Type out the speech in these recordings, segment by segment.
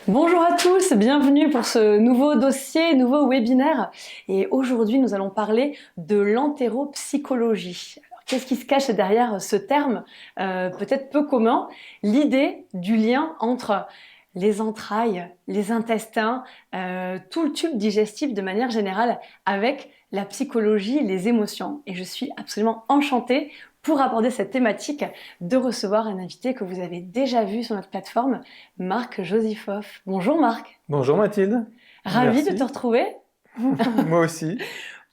Bonjour à tous, bienvenue pour ce nouveau dossier, nouveau webinaire. Et aujourd'hui, nous allons parler de l'entéropsychologie. Alors, qu'est-ce qui se cache derrière ce terme peut-être peu commun? L'idée du lien entre les entrailles, les intestins, tout le tube digestif de manière générale avec la psychologie, les émotions. Et je suis absolument enchantée pour aborder cette thématique de recevoir un invité que vous avez déjà vu sur notre plateforme, Marc Josiphoff. Bonjour Marc. Bonjour Mathilde. Ravi de Merci. te retrouver Moi aussi.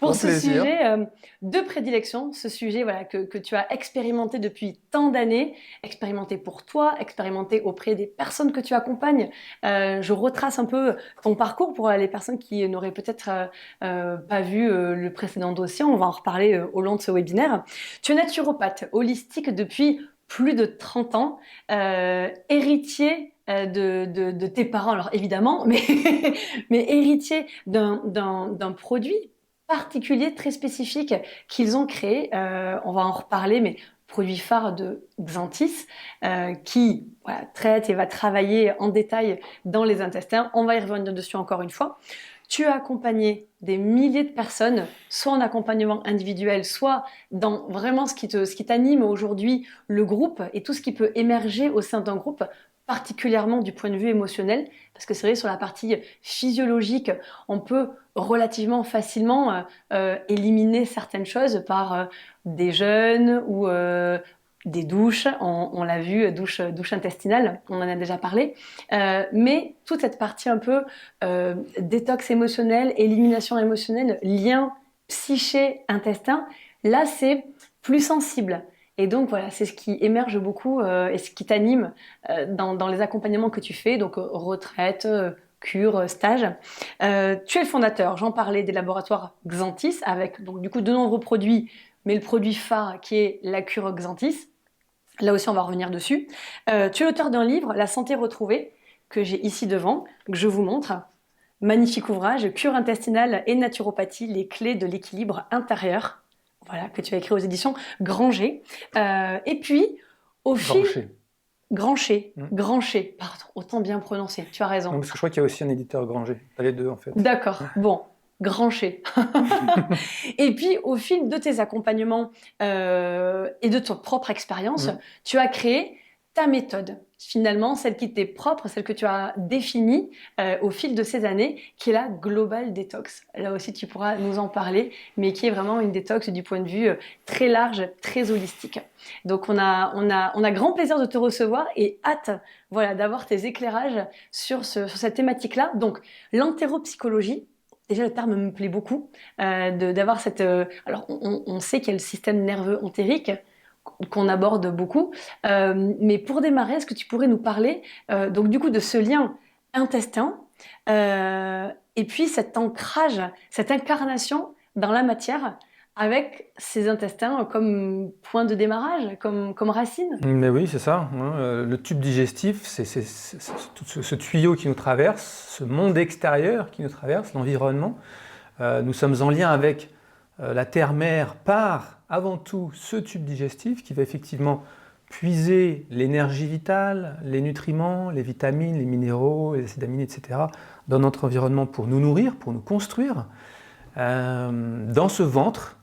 pour Grand ce plaisir. sujet de prédilection, ce sujet que tu as expérimenté depuis tant d'années, expérimenté pour toi, expérimenté auprès des personnes que tu accompagnes. Je retrace un peu ton parcours pour les personnes qui n'auraient peut-être pas vu le précédent dossier. On va en reparler au long de ce webinaire. Tu es naturopathe holistique depuis plus de 30 ans, héritier de tes parents, alors évidemment, mais héritier d'un produit particulier, très spécifique qu'ils ont créé. On va en reparler, mais produit phare de Xanthis, qui traite et va travailler en détail dans les intestins. On va y revenir dessus encore une fois. Tu as accompagné des milliers de personnes, soit en accompagnement individuel, soit dans vraiment ce qui t'anime aujourd'hui, le groupe et tout ce qui peut émerger au sein d'un groupe, particulièrement du point de vue émotionnel, parce que c'est vrai, sur la partie physiologique, on peut relativement facilement éliminer certaines choses par des jeûnes ou des douches, on l'a vu, douche intestinale, on en a déjà parlé, mais toute cette partie un peu détox émotionnel, élimination émotionnelle, lien psyché-intestin, là c'est plus sensible. Et donc voilà, c'est ce qui émerge beaucoup et ce qui t'anime dans les accompagnements que tu fais, donc retraite, cure, stage. Tu es le fondateur, j'en parlais, des laboratoires Xanthis, avec donc du coup de nombreux produits, mais le produit phare qui est la cure Xanthis. Là aussi, on va revenir dessus. Tu es l'auteur d'un livre, La santé retrouvée, que j'ai ici devant, que je vous montre. Magnifique ouvrage, Cure intestinale et naturopathie, les clés de l'équilibre intérieur. Voilà, que tu as écrit aux éditions Granger. Et puis, au fil... Branché. Grancher, Hmm. Grancher, pardon, autant bien prononcer, tu as raison. Non, parce que je crois qu'il y a aussi un éditeur Granger. Pas les deux, en fait. D'accord, bon, Grancher. Et puis, au fil de tes accompagnements et de ton propre expérience, tu as créé ta méthode, finalement, celle qui t'est propre, celle que tu as définie au fil de ces années, qui est la Global Detox. Là aussi, tu pourras nous en parler, mais qui est vraiment une détox du point de vue très large, très holistique. Donc, on a grand plaisir de te recevoir et hâte, voilà, d'avoir tes éclairages sur cette thématique-là. Donc, l'entéropsychologie. Déjà, le terme me plaît beaucoup, d'avoir cette... alors, on sait qu'il y a le système nerveux entérique, qu'on aborde beaucoup. Mais pour démarrer, est-ce que tu pourrais nous parler donc du coup de ce lien intestin et puis cet ancrage, cette incarnation dans la matière avec ces intestins comme point de démarrage, comme racine? Mais oui, c'est ça. Le tube digestif, c'est tout ce tuyau qui nous traverse, ce monde extérieur qui nous traverse, l'environnement. Nous sommes en lien avec la terre-mère par, avant tout, ce tube digestif qui va effectivement puiser l'énergie vitale, les nutriments, les vitamines, les minéraux, les acides aminés, etc., dans notre environnement pour nous nourrir, pour nous construire. Dans ce ventre,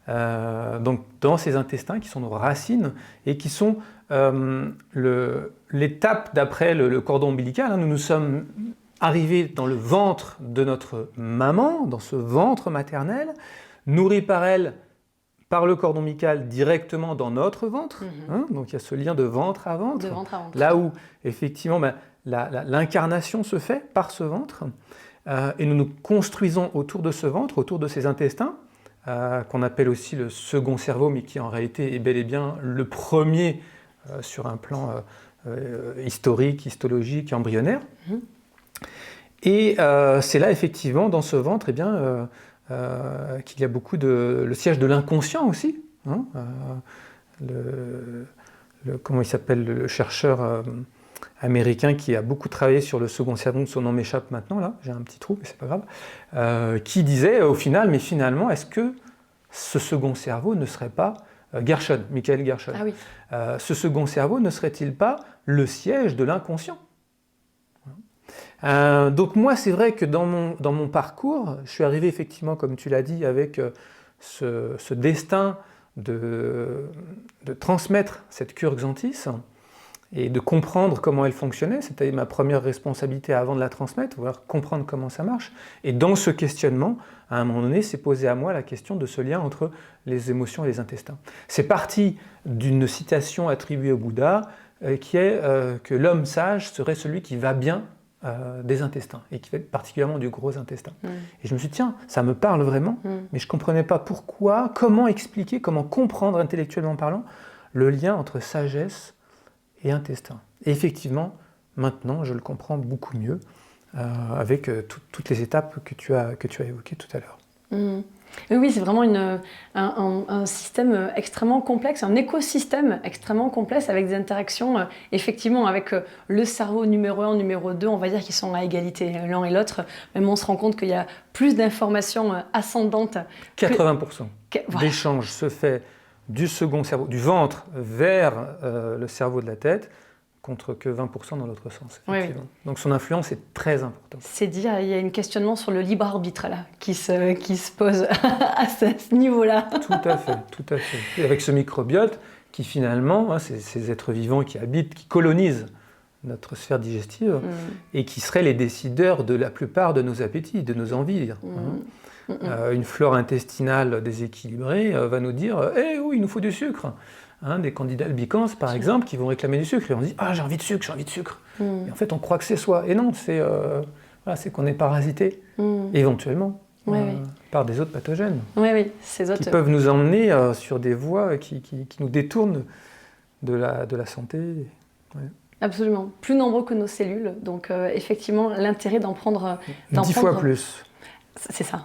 donc dans ces intestins qui sont nos racines et qui sont l'étape d'après le cordon ombilical. Nous nous sommes arrivés dans le ventre de notre maman, dans ce ventre maternel, nourris par elle, par le cordon ombilical directement dans notre ventre. Donc il y a ce lien de ventre à ventre. De ventre à ventre. Là où effectivement l'incarnation se fait par ce ventre. Et nous nous construisons autour de ce ventre, autour de ces intestins, qu'on appelle aussi le second cerveau, mais qui en réalité est bel et bien le premier sur un plan historique, histologique, embryonnaire. Et c'est là effectivement dans ce ventre qu'il y a beaucoup le siège de l'inconscient aussi. Comment il s'appelle, le chercheur américain qui a beaucoup travaillé sur le second cerveau, son nom m'échappe maintenant, là, j'ai un petit trou, mais c'est pas grave, qui disait au final, mais finalement, est-ce que ce second cerveau ne serait pas Gershon, Michael Gershon, Ah oui. ce second cerveau ne serait-il pas le siège de l'inconscient? Donc moi, c'est vrai que dans mon parcours, je suis arrivé effectivement, comme tu l'as dit, avec ce destin de transmettre cette cure Xanthis et de comprendre comment elle fonctionnait. C'était ma première responsabilité avant de la transmettre, voir comprendre comment ça marche. Et dans ce questionnement, à un moment donné, s'est posé à moi la question de ce lien entre les émotions et les intestins. C'est parti d'une citation attribuée au Bouddha qui est que l'homme sage serait celui qui va bien des intestins, et qui fait particulièrement du gros intestin. Et je me suis dit, tiens, ça me parle vraiment, mais je ne comprenais pas pourquoi, comment expliquer, comment comprendre intellectuellement parlant le lien entre sagesse et intestin. Et effectivement, maintenant, je le comprends beaucoup mieux avec toutes les étapes que tu as évoquées tout à l'heure. Oui, c'est vraiment un système extrêmement complexe, un écosystème extrêmement complexe avec des interactions, effectivement, avec le cerveau numéro 1, numéro 2, on va dire qu'ils sont à égalité l'un et l'autre. Même on se rend compte qu'il y a plus d'informations ascendantes. 80% voilà. d'échange se fait du second cerveau, du ventre vers le cerveau de la tête, contre que 20% dans l'autre sens. Oui. Donc son influence est très importante. C'est dire, il y a un questionnement sur le libre arbitre là, qui se pose à ce niveau-là. Tout à fait. Et avec ce microbiote qui finalement, ces êtres vivants qui habitent, qui colonisent notre sphère digestive et qui seraient les décideurs de la plupart de nos appétits, de nos envies. Une flore intestinale déséquilibrée va nous dire « Eh oui, il nous faut du sucre !» Des candidats albicans, par exemple, qui vont réclamer du sucre. Et on se dit « Ah, j'ai envie de sucre !» Et en fait, on croit que c'est soi. Et non, c'est qu'on est parasité, éventuellement, par des autres pathogènes. Ces autres... qui peuvent nous emmener sur des voies qui nous détournent de la santé. Absolument. Plus nombreux que nos cellules. Donc, effectivement, l'intérêt d'en prendre... 10 fois plus. C'est ça,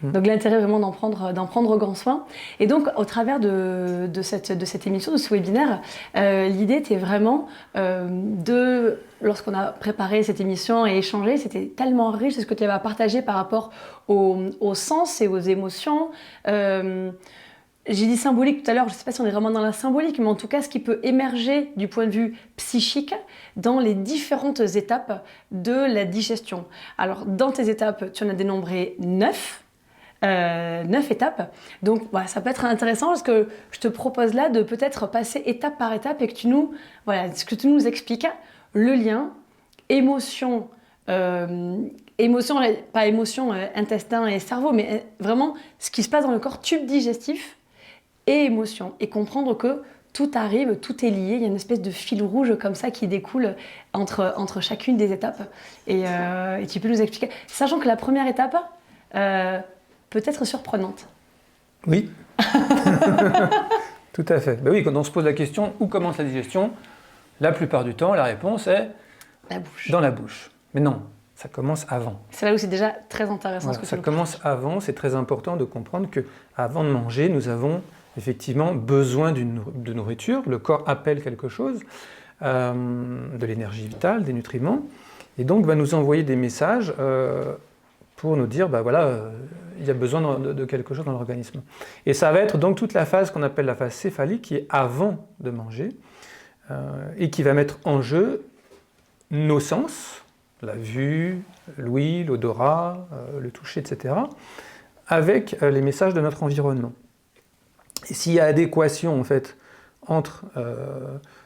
Donc l'intérêt vraiment d'en prendre grand soin. Et donc au travers de cette émission, de ce webinaire, l'idée était vraiment lorsqu'on a préparé cette émission et échangé, c'était tellement riche ce que tu avais à partager par rapport au sens et aux émotions. J'ai dit symbolique tout à l'heure, je ne sais pas si on est vraiment dans la symbolique, mais en tout cas ce qui peut émerger du point de vue psychique dans les différentes étapes de la digestion. Alors dans tes étapes, tu en as dénombré 9 étapes. Donc ça peut être intéressant parce que je te propose là de peut-être passer étape par étape et que tu nous expliques le lien émotion, pas émotion, intestin et cerveau, mais vraiment ce qui se passe dans le corps, tube digestif et émotion, et comprendre que tout arrive, tout est lié, il y a une espèce de fil rouge comme ça qui découle entre chacune des étapes. Et tu peux nous expliquer, sachant que la première étape peut être surprenante. Oui, tout à fait. Oui, quand on se pose la question où commence la digestion, la plupart du temps, la réponse est la bouche. Dans la bouche. Mais non, ça commence avant. C'est là où c'est déjà très intéressant. Ça commence avant, c'est très important de comprendre qu'avant de manger, nous avons effectivement besoin de nourriture, le corps appelle quelque chose, de l'énergie vitale, des nutriments, et donc va nous envoyer des messages pour nous dire, il y a besoin de quelque chose dans l'organisme. Et ça va être donc toute la phase qu'on appelle la phase céphalique, qui est avant de manger, et qui va mettre en jeu nos sens, la vue, l'ouïe, l'odorat, le toucher, etc., avec les messages de notre environnement. Et s'il y a adéquation en fait entre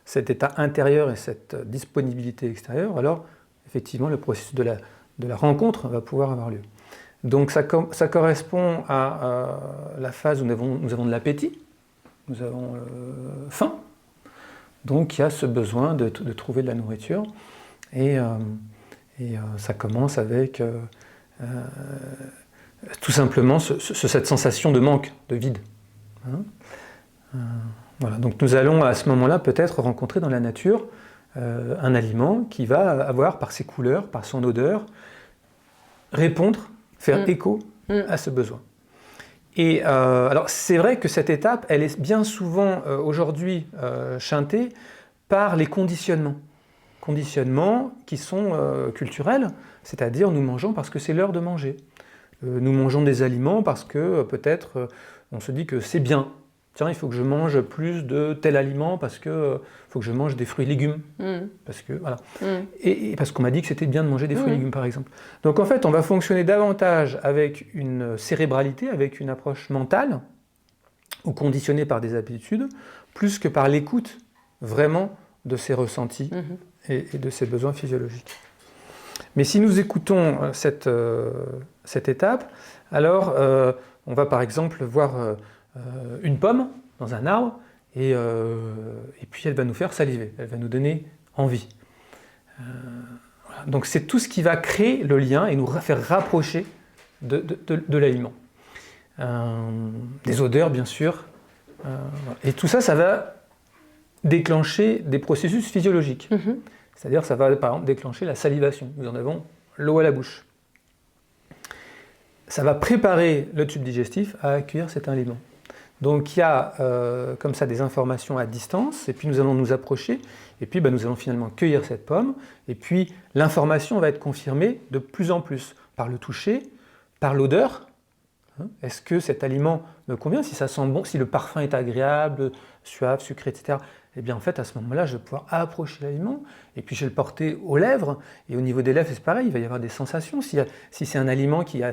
cet état intérieur et cette disponibilité extérieure, alors effectivement le processus de la rencontre va pouvoir avoir lieu. Donc ça correspond à la phase où nous avons de l'appétit, nous avons faim, donc il y a ce besoin de trouver de la nourriture, et ça commence avec tout simplement cette sensation de manque, de vide. Voilà. Donc nous allons à ce moment-là peut-être rencontrer dans la nature un aliment qui va avoir par ses couleurs, par son odeur, répondre, faire écho à ce besoin. Et alors c'est vrai que cette étape, elle est bien souvent aujourd'hui chantée par les conditionnements qui sont culturels, c'est-à-dire nous mangeons parce que c'est l'heure de manger. Nous mangeons des aliments parce que peut-être on se dit que c'est bien. tiens, il faut que je mange plus de tel aliment parce que faut que je mange des fruits et légumes. Parce que, voilà. Et parce qu'on m'a dit que c'était bien de manger des fruits et légumes, par exemple. Donc en fait, on va fonctionner davantage avec une cérébralité, avec une approche mentale, ou conditionnée par des habitudes, plus que par l'écoute vraiment de ses ressentis et de ses besoins physiologiques. Mais si nous écoutons cette étape, alors on va par exemple voir une pomme dans un arbre et puis elle va nous faire saliver, elle va nous donner envie. Voilà. Donc c'est tout ce qui va créer le lien et nous faire rapprocher de l'aliment. Des odeurs bien sûr. Et tout ça, ça va déclencher des processus physiologiques. C'est-à-dire ça va par exemple déclencher la salivation. Nous en avons l'eau à la bouche. Ça va préparer le tube digestif à accueillir cet aliment. Donc il y a comme ça des informations à distance, et puis nous allons nous approcher, et puis nous allons finalement cueillir cette pomme, et puis l'information va être confirmée de plus en plus par le toucher, par l'odeur. Est-ce que cet aliment me convient, si ça sent bon, si le parfum est agréable, suave, sucré, etc. Eh bien en fait à ce moment-là, je vais pouvoir approcher l'aliment et puis je vais le porter aux lèvres. Et au niveau des lèvres, c'est pareil, il va y avoir des sensations. Si c'est un aliment qui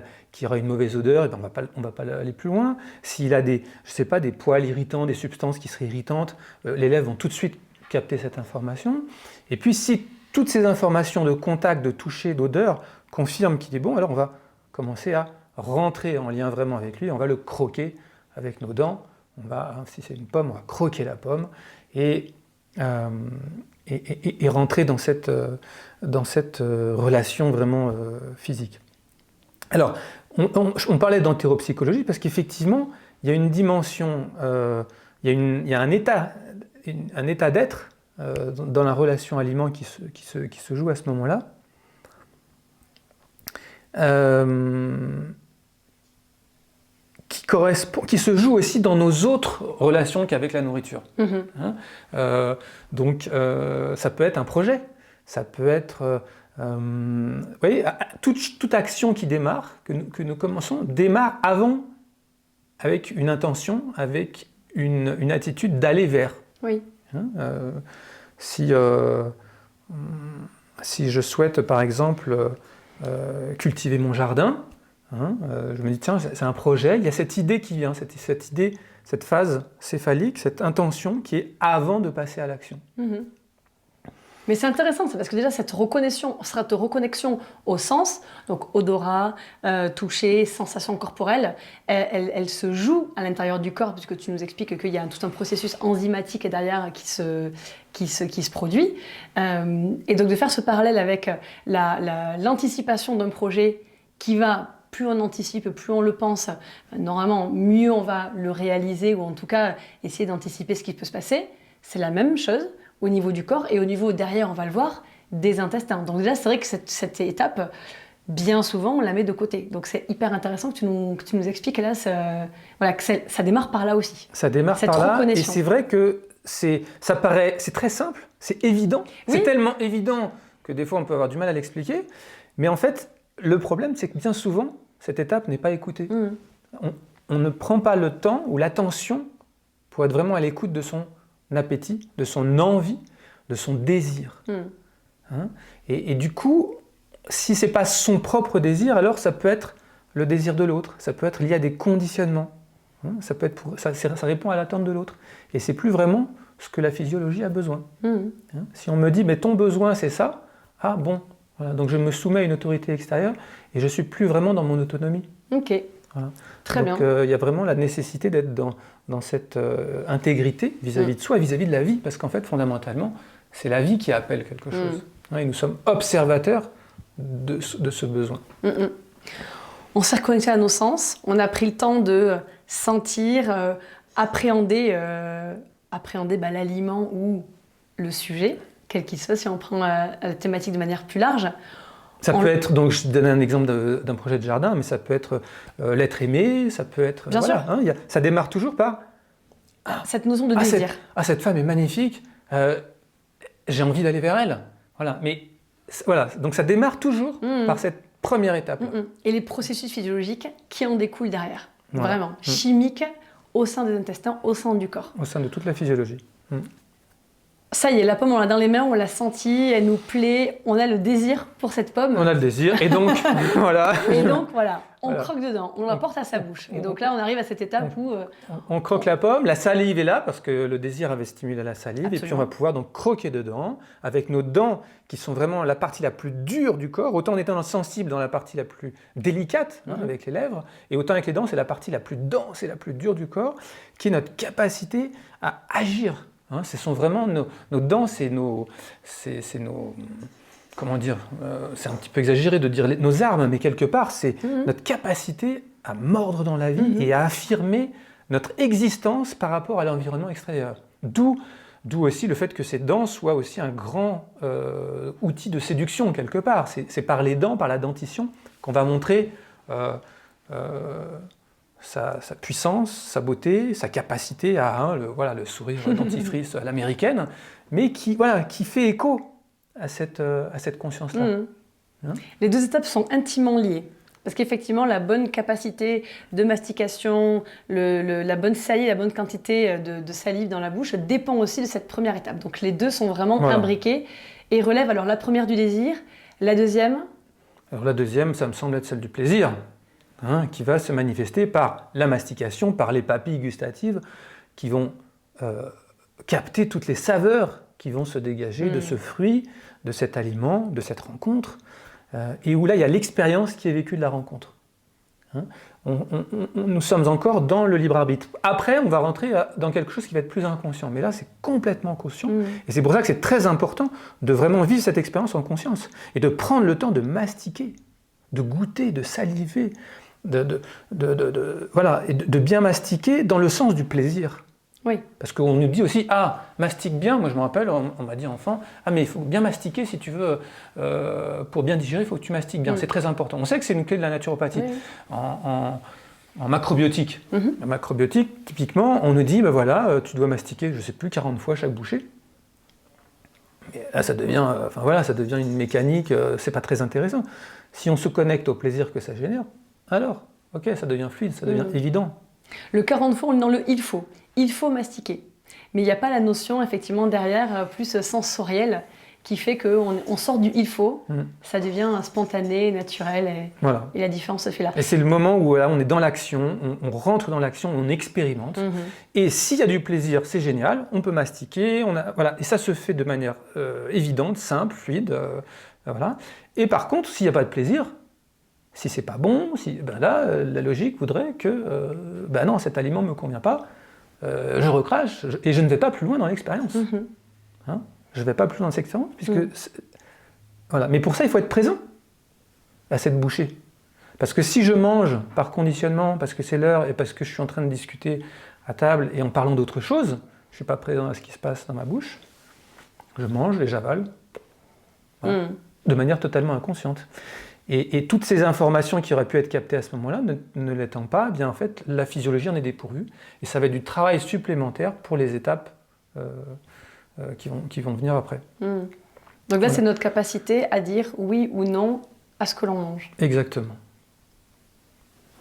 aura une mauvaise odeur, eh bien, on ne va pas aller plus loin. S'il a des poils irritants, des substances qui seraient irritantes, les lèvres vont tout de suite capter cette information. Et puis si toutes ces informations de contact, de toucher, d'odeur confirment qu'il est bon, alors on va commencer à rentrer en lien vraiment avec lui, on va le croquer avec nos dents, si c'est une pomme, on va croquer la pomme et rentrer dans cette relation vraiment physique. Alors, on parlait d'entéropsychologie parce qu'effectivement, il y a une dimension, il y a un état d'être dans la relation aliment qui se joue à ce moment-là. Qui se joue aussi dans nos autres relations qu'avec la nourriture. Donc, ça peut être un projet, ça peut être... vous voyez, toute action qui démarre, que nous commençons, démarre avant avec une intention, avec une attitude d'aller vers. Oui. Si je souhaite, par exemple, cultiver mon jardin, je me dis, tiens, c'est un projet, il y a cette idée qui vient, cette idée, cette phase céphalique, cette intention qui est avant de passer à l'action. Mais c'est intéressant, parce que déjà, cette reconnexion au sens, donc odorat, toucher, sensation corporelle, elle se joue à l'intérieur du corps, puisque tu nous expliques qu'il y a tout un processus enzymatique derrière qui se produit. Et donc de faire ce parallèle avec l'anticipation d'un projet qui va... Plus on anticipe, plus on le pense, normalement, mieux on va le réaliser, ou en tout cas essayer d'anticiper ce qui peut se passer. C'est la même chose au niveau du corps et au niveau, derrière, on va le voir, des intestins. Donc déjà, c'est vrai que cette étape, bien souvent, on la met de côté. Donc c'est hyper intéressant que tu nous expliques là, que ça démarre par là aussi. Ça démarre par là, et c'est vrai que c'est très simple, c'est évident. Oui. C'est tellement évident que des fois on peut avoir du mal à l'expliquer. Mais en fait, le problème, c'est que bien souvent, cette étape n'est pas écoutée. On ne prend pas le temps ou l'attention pour être vraiment à l'écoute de son appétit, de son envie, de son désir. Et du coup, si ce n'est pas son propre désir, alors ça peut être le désir de l'autre, ça peut être lié à des conditionnements, ça répond à l'attente de l'autre. Et c'est plus vraiment ce que la physiologie a besoin. Si on me dit, mais ton besoin c'est ça, ah bon, voilà, donc je me soumets à une autorité extérieure et je ne suis plus vraiment dans mon autonomie. Ok, voilà. Très donc, bien. Il y a vraiment la nécessité d'être dans cette intégrité vis-à-vis de soi, vis-à-vis de la vie, parce qu'en fait, fondamentalement, c'est la vie qui appelle quelque chose. Et nous sommes observateurs de ce besoin. On s'est reconnecté à nos sens, on a pris le temps de sentir, appréhender l'aliment ou le sujet, quel qu'il soit, si on prend la thématique de manière plus large. Ça peut être, donc je donne un exemple d'un projet de jardin, mais ça peut être l'être aimé, ça peut être... Bien sûr. Ça démarre toujours par... cette notion de désir. Cette femme est magnifique, j'ai envie d'aller vers elle. Voilà, mais voilà, donc ça démarre toujours par cette première étape. Et les processus physiologiques qui en découlent derrière. Voilà. Vraiment, chimiques, au sein des intestins, au sein du corps. Au sein de toute la physiologie. Ça y est, la pomme, on l'a dans les mains, on l'a sentie, elle nous plaît, on a le désir pour cette pomme. On a le désir, et donc, voilà. Et donc, voilà, on Voilà. croque dedans, on la porte à sa bouche. Et donc là, on arrive à cette étape où... On croque la pomme, la salive est là, parce que le désir avait stimulé la salive, Absolument. et puis on va pouvoir donc croquer dedans, avec nos dents, qui sont vraiment la partie la plus dure du corps, autant en étant sensible dans la partie la plus délicate, avec les lèvres, et autant avec les dents, c'est la partie la plus dense et la plus dure du corps, qui est notre capacité à agir. Ce sont vraiment nos dents, c'est nos... Comment dire, c'est un petit peu exagéré de dire nos armes, mais quelque part, c'est notre capacité à mordre dans la vie et à affirmer notre existence par rapport à l'environnement extérieur. D'où aussi le fait que ces dents soient aussi un grand outil de séduction, quelque part. C'est par les dents, par la dentition, qu'on va montrer sa puissance, sa beauté, sa capacité à le sourire dentifrice à l'américaine, mais qui fait écho à cette conscience-là. Les deux étapes sont intimement liées. Parce qu'effectivement, la bonne capacité de mastication, la bonne salive, la bonne quantité de salive dans la bouche dépend aussi de cette première étape. Donc les deux sont vraiment imbriqués et relèvent alors la première du désir, la deuxième. Alors la deuxième, ça me semble être celle du plaisir, qui va se manifester par la mastication, par les papilles gustatives qui vont capter toutes les saveurs qui vont se dégager de ce fruit, de cet aliment, de cette rencontre, et où là, il y a l'expérience qui est vécue de la rencontre. Nous sommes encore dans le libre arbitre. Après, on va rentrer dans quelque chose qui va être plus inconscient, mais là, c'est complètement conscient. Et c'est pour ça que c'est très important de vraiment vivre cette expérience en conscience, et de prendre le temps de mastiquer, de goûter, de saliver, de bien mastiquer dans le sens du plaisir. Oui. Parce qu'on nous dit aussi, mastique bien, moi je me rappelle, on m'a dit enfant, mais il faut bien mastiquer si tu veux, pour bien digérer, il faut que tu mastiques bien, c'est très important. On sait que c'est une clé de la naturopathie. En macrobiotique. En macrobiotique, typiquement, on nous dit, tu dois mastiquer, je ne sais plus, 40 fois chaque bouchée. Mais là, ça devient une mécanique, c'est pas très intéressant. Si on se connecte au plaisir que ça génère, alors, ok, ça devient fluide, ça devient évident. Le 40 fois, on est dans le « il faut ». Il faut mastiquer. Mais il n'y a pas la notion, effectivement, derrière, plus sensorielle, qui fait qu'on sort du « il faut », ça devient spontané, naturel, et la différence se fait là. Et c'est le moment où on est dans l'action, on rentre dans l'action, on expérimente. Et s'il y a du plaisir, c'est génial, on peut mastiquer, et ça se fait de manière évidente, simple, fluide. Et par contre, s'il n'y a pas de plaisir, si c'est pas bon, là, la logique voudrait que non, cet aliment ne me convient pas, je recrache et je ne vais pas plus loin dans l'expérience. Je ne vais pas plus loin dans cette expérience, puisque... Mais pour ça, il faut être présent à cette bouchée. Parce que si je mange par conditionnement, parce que c'est l'heure et parce que je suis en train de discuter à table et en parlant d'autre chose, je ne suis pas présent à ce qui se passe dans ma bouche, je mange et j'avale, de manière totalement inconsciente. Et toutes ces informations qui auraient pu être captées à ce moment-là, ne l'étant pas, bien en fait, la physiologie en est dépourvue. Et ça va être du travail supplémentaire pour les étapes qui vont venir après. Donc là, c'est notre capacité à dire oui ou non à ce que l'on mange. Exactement.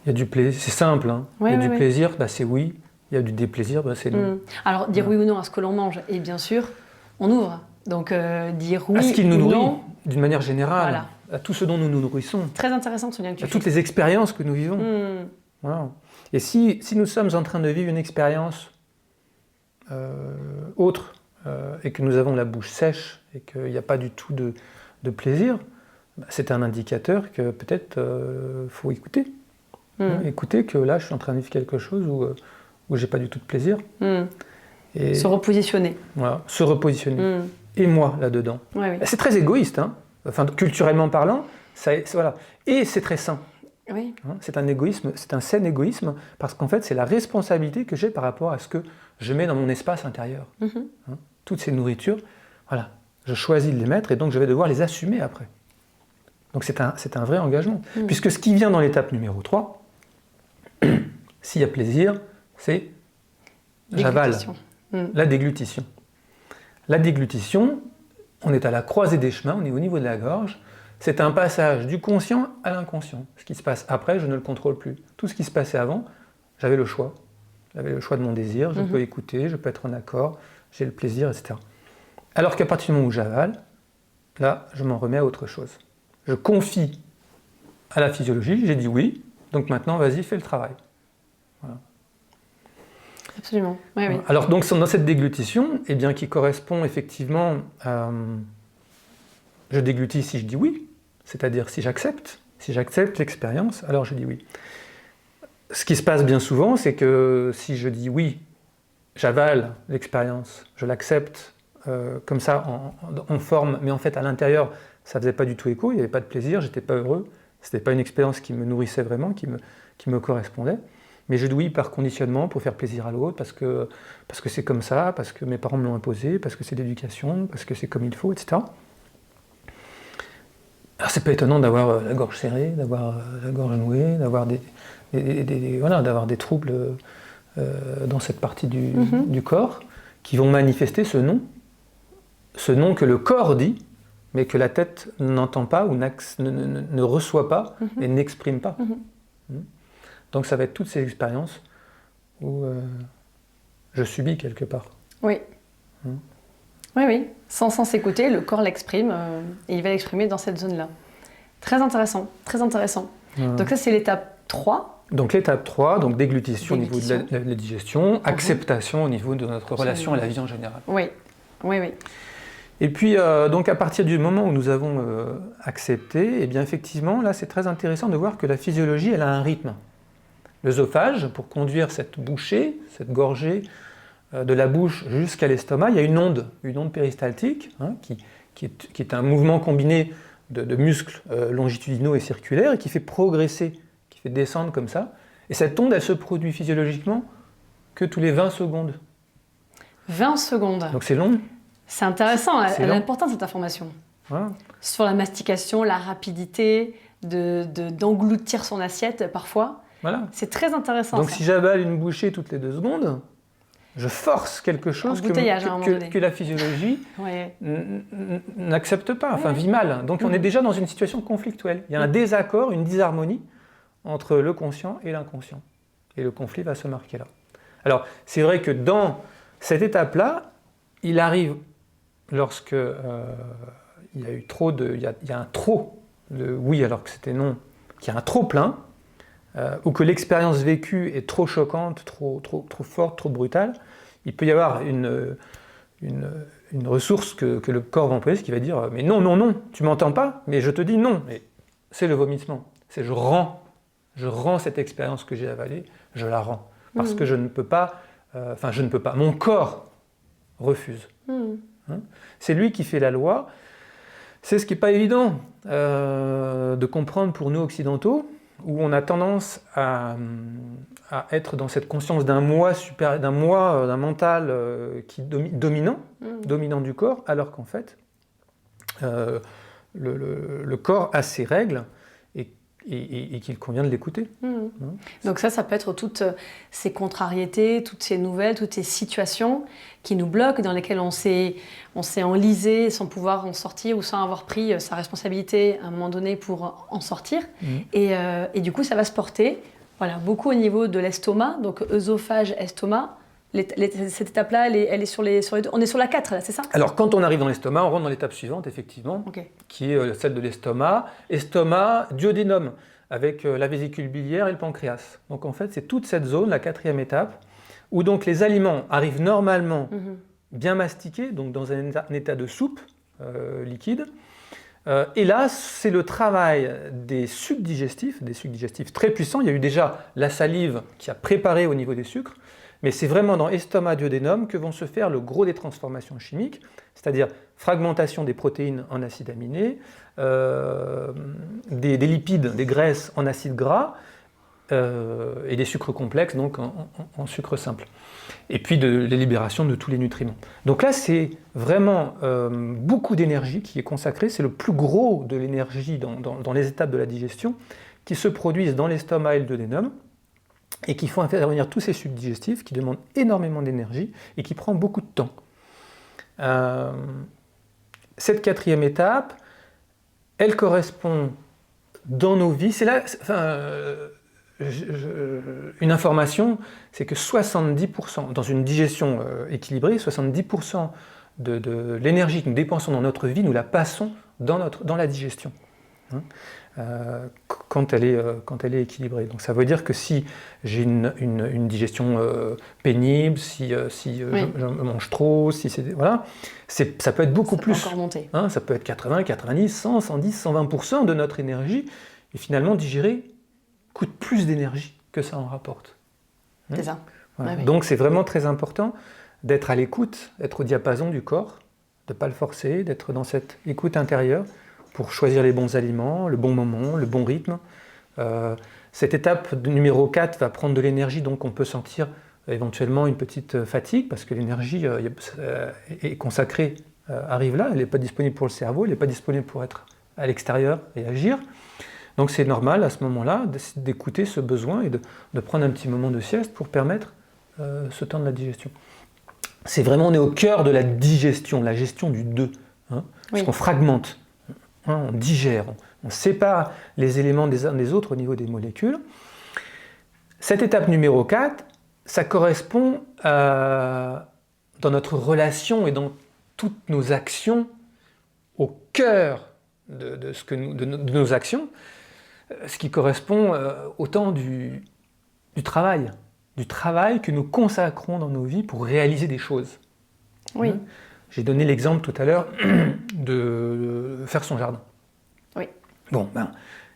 Il y a du plaisir, c'est simple. Il y a du plaisir, c'est oui. Il y a du déplaisir, c'est non. Alors, dire oui ou non à ce que l'on mange, et bien sûr, on ouvre. Donc, dire oui à ce qui nous ou nourrit, non, d'une manière générale, à tout ce dont nous nous nourrissons. Très intéressant, Sonia, que tu à toutes les expériences que nous vivons. Voilà. Et si nous sommes en train de vivre une expérience autre, et que nous avons la bouche sèche, et qu'il n'y a pas du tout de plaisir, c'est un indicateur que peut-être faut écouter. Écouter que là, je suis en train de vivre quelque chose où j'ai pas du tout de plaisir. Et se repositionner. Voilà, se repositionner. Et moi, là-dedans. C'est très égoïste, enfin, culturellement parlant, voilà. Et c'est très sain. C'est un égoïsme, c'est un sain égoïsme, parce qu'en fait, c'est la responsabilité que j'ai par rapport à ce que je mets dans mon espace intérieur. Toutes ces nourritures, je choisis de les mettre, et donc je vais devoir les assumer après. Donc c'est un vrai engagement. Puisque ce qui vient dans l'étape numéro 3, s'il y a plaisir, c'est j'avale. La déglutition. La déglutition, on est à la croisée des chemins, on est au niveau de la gorge. C'est un passage du conscient à l'inconscient. Ce qui se passe après, je ne le contrôle plus. Tout ce qui se passait avant, j'avais le choix. J'avais le choix de mon désir, je peux écouter, je peux être en accord, j'ai le plaisir, etc. Alors qu'à partir du moment où j'avale, là, je m'en remets à autre chose. Je confie à la physiologie, j'ai dit oui, donc maintenant, vas-y, fais le travail. Voilà. Absolument, oui, oui. Alors, donc, dans cette déglutition, eh bien, qui correspond effectivement à... Je déglutis si je dis oui, c'est-à-dire si j'accepte l'expérience, alors je dis oui. Ce qui se passe bien souvent, c'est que si je dis oui, j'avale l'expérience, je l'accepte comme ça en forme, mais en fait à l'intérieur, ça ne faisait pas du tout écho, il n'y avait pas de plaisir, j'étais pas heureux, c'était pas une expérience qui me nourrissait vraiment, qui me correspondait. Mais je dis oui par conditionnement, pour faire plaisir à l'autre, parce que c'est comme ça, parce que mes parents me l'ont imposé, parce que c'est l'éducation, parce que c'est comme il faut, etc. Alors c'est pas étonnant d'avoir la gorge serrée, d'avoir la gorge nouée, d'avoir d'avoir des troubles dans cette partie du corps qui vont manifester ce non que le corps dit, mais que la tête n'entend pas ou ne reçoit pas et n'exprime pas. Donc ça va être toutes ces expériences où je subis quelque part. Oui. Oui, oui. Sans s'écouter, le corps l'exprime et il va l'exprimer dans cette zone-là. Très intéressant, très intéressant. Donc ça, c'est l'étape 3. Donc l'étape 3, donc déglutition au niveau de la digestion, acceptation au niveau de notre relation à la vie en général. Oui, oui, oui. Et puis, donc à partir du moment où nous avons accepté, eh bien effectivement, là c'est très intéressant de voir que la physiologie, elle a un rythme. L'œsophage, pour conduire cette bouchée, cette gorgée de la bouche jusqu'à l'estomac, il y a une onde péristaltique, hein, qui est un mouvement combiné de muscles longitudinaux et circulaires et qui fait progresser, qui fait descendre comme ça. Et cette onde, elle se produit physiologiquement que tous les 20 secondes. 20 secondes. Donc c'est long. C'est intéressant, elle est importante cette information. Voilà. Sur la mastication, la rapidité d'engloutir son assiette parfois. Voilà. C'est très intéressant. Donc ça. si j'avale une bouchée toutes les 2 secondes, je force quelque chose que la physiologie n'accepte pas, enfin vit mal. Donc on est déjà dans une situation conflictuelle. Il y a un désaccord, une disharmonie entre le conscient et l'inconscient. Et le conflit va se marquer là. Alors c'est vrai que dans cette étape-là, il arrive lorsque il y a un trop de oui alors que c'était non, qu'il y a un trop plein, ou que l'expérience vécue est trop choquante, trop forte, trop brutale, il peut y avoir une ressource que le corps va employer, qui va dire « mais non, non, non, tu m'entends pas, mais je te dis non ». C'est le vomissement, c'est je rends cette expérience que j'ai avalée, je la rends. Parce que je ne peux pas, mon corps refuse. Hein, c'est lui qui fait la loi. C'est ce qui n'est pas évident de comprendre pour nous occidentaux, où on a tendance à être dans cette conscience d'un mental qui dominant du corps, alors qu'en fait, le corps a ses règles et qu'il convient de l'écouter. Donc ça peut être toutes ces contrariétés, toutes ces nouvelles, toutes ces situations qui nous bloquent, dans lesquelles on s'est enlisé sans pouvoir en sortir ou sans avoir pris sa responsabilité à un moment donné pour en sortir. Et du coup, ça va se porter beaucoup au niveau de l'estomac, donc œsophage, estomac. Cette étape-là, elle est sur les deux. On est sur la 4, là, c'est ça ? Alors, quand on arrive dans l'estomac, on rentre dans l'étape suivante, effectivement, qui est celle de l'estomac. Estomac, duodénum, avec la vésicule biliaire et le pancréas. Donc, en fait, c'est toute cette zone, la 4e étape, où donc les aliments arrivent normalement bien mastiqués, donc dans un état de soupe liquide. Et là, c'est le travail des sucs digestifs très puissants. Il y a eu déjà la salive qui a préparé au niveau des sucres, mais c'est vraiment dans estomac duodénum que vont se faire le gros des transformations chimiques, c'est-à-dire fragmentation des protéines en acides aminés, des lipides, des graisses en acides gras, et des sucres complexes, donc en sucre simple. Et puis de la libération de tous les nutriments. Donc là, c'est vraiment beaucoup d'énergie qui est consacrée, c'est le plus gros de l'énergie dans les étapes de la digestion, qui se produisent dans l'estomac et le duodénum, et qui font intervenir tous ces sucs digestifs, qui demandent énormément d'énergie, et qui prend beaucoup de temps. Cette 4e étape, elle correspond dans nos vies, c'est là... une information, c'est que 70%, dans une digestion équilibrée, 70% de l'énergie que nous dépensons dans notre vie, nous la passons dans la digestion. Hein, quand elle est équilibrée. Donc ça veut dire que si j'ai une digestion pénible, si je mange trop, voilà, ça peut être beaucoup plus. Ça peut encore monter. Hein, ça peut être 80, 90, 100, 110, 120% de notre énergie. Et finalement, digérer coûte plus d'énergie que ça en rapporte. C'est ça. Voilà. Ouais, oui. Donc c'est vraiment très important d'être à l'écoute, d'être au diapason du corps, de ne pas le forcer, d'être dans cette écoute intérieure pour choisir les bons aliments, le bon moment, le bon rythme. Cette étape numéro 4 va prendre de l'énergie, donc on peut sentir éventuellement une petite fatigue, parce que l'énergie est consacrée, arrive là, elle n'est pas disponible pour le cerveau, elle n'est pas disponible pour être à l'extérieur et agir. Donc c'est normal à ce moment-là d'écouter ce besoin et de prendre un petit moment de sieste pour permettre ce temps de la digestion. C'est vraiment, on est au cœur de la digestion, la gestion du 2, hein, parce qu'on fragmente. On digère, on sépare les éléments des uns des autres au niveau des molécules. Cette étape numéro 4, ça correspond dans notre relation et dans toutes nos actions, au cœur de nos actions, ce qui correspond au temps du travail que nous consacrons dans nos vies pour réaliser des choses. Oui. J'ai donné l'exemple tout à l'heure de faire son jardin. Oui. Bon,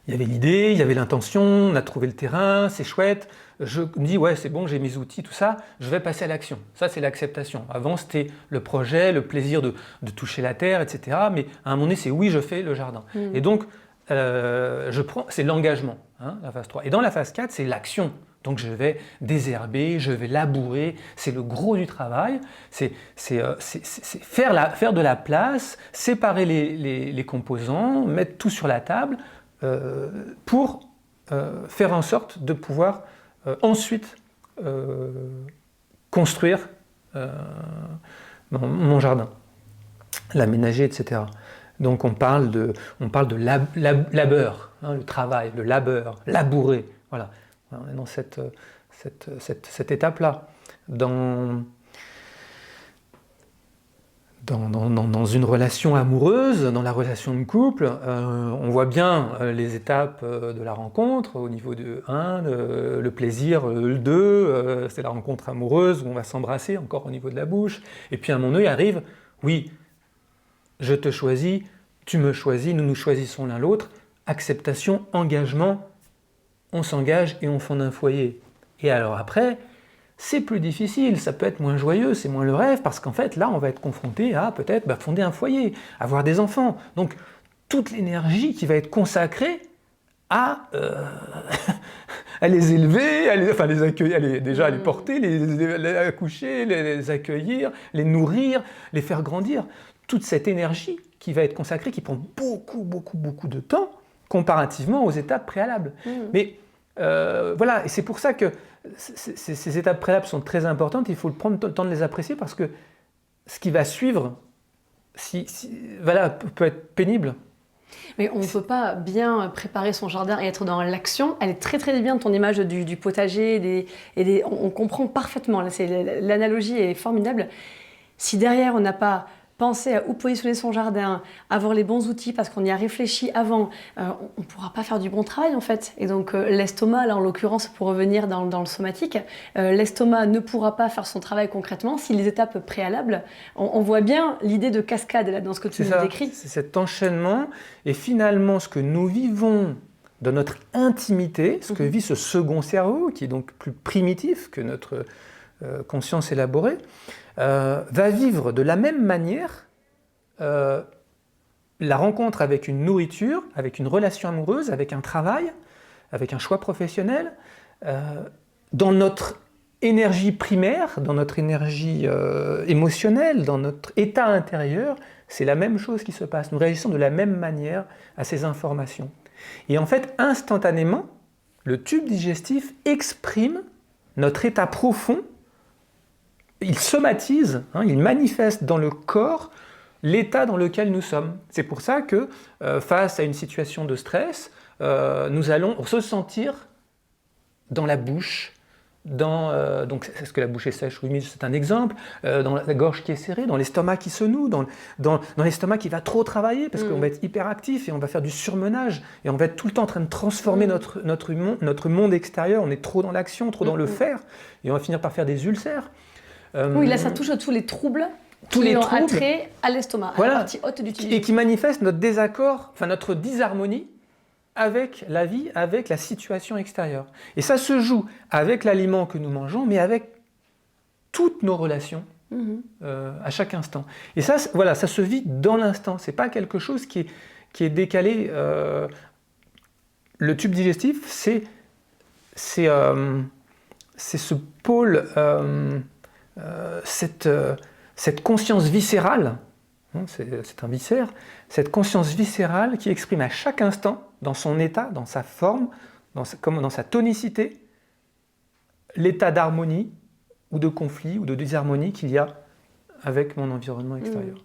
il y avait l'idée, il y avait l'intention, on a trouvé le terrain, c'est chouette. Je me dis, ouais, c'est bon, j'ai mes outils, tout ça, je vais passer à l'action. Ça, c'est l'acceptation. Avant, c'était le projet, le plaisir de toucher la terre, etc. Mais à un moment donné, c'est oui, je fais le jardin. Et donc, c'est l'engagement, hein, la phase 3. Et dans la phase 4, c'est l'action. Donc je vais désherber, je vais labourer, c'est le gros du travail, c'est faire de la place, séparer les composants, mettre tout sur la table pour faire en sorte de pouvoir ensuite construire mon jardin, l'aménager, etc. Donc on parle de labeur, hein, le travail, le labeur, labourer, voilà. On est dans cette étape-là. Dans une relation amoureuse, dans la relation de couple, on voit bien les étapes de la rencontre, au niveau de 1, le plaisir, le 2, c'est la rencontre amoureuse où on va s'embrasser encore au niveau de la bouche, et puis à un moment donné arrive, oui, je te choisis, tu me choisis, nous nous choisissons l'un l'autre, acceptation, engagement, on s'engage et on fonde un foyer. Et alors après, c'est plus difficile, ça peut être moins joyeux, c'est moins le rêve, parce qu'en fait, là, on va être confronté à peut-être fonder un foyer, avoir des enfants. Donc, toute l'énergie qui va être consacrée à les élever, à les accueillir, déjà à les porter, les accoucher, les accueillir, les nourrir, les faire grandir. Toute cette énergie qui va être consacrée, qui prend beaucoup, beaucoup, beaucoup de temps, comparativement aux étapes préalables. Mais voilà, et c'est pour ça que ces étapes préalables sont très importantes, il faut prendre le temps de les apprécier parce que ce qui va suivre voilà, peut être pénible. Mais on ne peut pas bien préparer son jardin et être dans l'action. Elle est très très bien ton image du potager, on comprend parfaitement, l'analogie est formidable. Si derrière on n'a pas penser à où positionner son jardin, avoir les bons outils parce qu'on y a réfléchi avant, on ne pourra pas faire du bon travail en fait. Et donc l'estomac, là en l'occurrence pour revenir dans le somatique, l'estomac ne pourra pas faire son travail concrètement si les étapes préalables, on voit bien l'idée de cascade là dans ce que tu nous décris. C'est cet enchaînement et finalement ce que nous vivons dans notre intimité, ce que vit ce second cerveau qui est donc plus primitif que notre conscience élaborée, va vivre de la même manière la rencontre avec une nourriture, avec une relation amoureuse, avec un travail, avec un choix professionnel, dans notre énergie primaire, dans notre énergie émotionnelle, dans notre état intérieur, c'est la même chose qui se passe. Nous réagissons de la même manière à ces informations. Et en fait, instantanément, le tube digestif exprime notre état profond. Il somatise, il manifeste dans le corps l'état dans lequel nous sommes. C'est pour ça que face à une situation de stress, nous allons se sentir dans la bouche, donc est-ce que la bouche est sèche ou humide, c'est un exemple, dans la gorge qui est serrée, dans l'estomac qui se noue, dans l'estomac qui va trop travailler parce qu'on va être hyperactif et on va faire du surmenage et on va être tout le temps en train de transformer notre monde extérieur, on est trop dans l'action, trop dans le faire et on va finir par faire des ulcères. Oui, là ça touche à tous les troubles qui ont attrait à l'estomac, à la partie haute du tunnel. Et qui manifestent notre désaccord, enfin notre disharmonie avec la vie, avec la situation extérieure. Et ça se joue avec l'aliment que nous mangeons, mais avec toutes nos relations à chaque instant. Et ça, voilà, ça se vit dans l'instant. C'est pas quelque chose qui est décalé. Le tube digestif, c'est ce pôle, cette conscience viscérale. C'est un viscère, cette conscience viscérale qui exprime à chaque instant, dans son état, dans sa forme, dans sa tonicité, l'état d'harmonie ou de conflit ou de disharmonie qu'il y a avec mon environnement extérieur.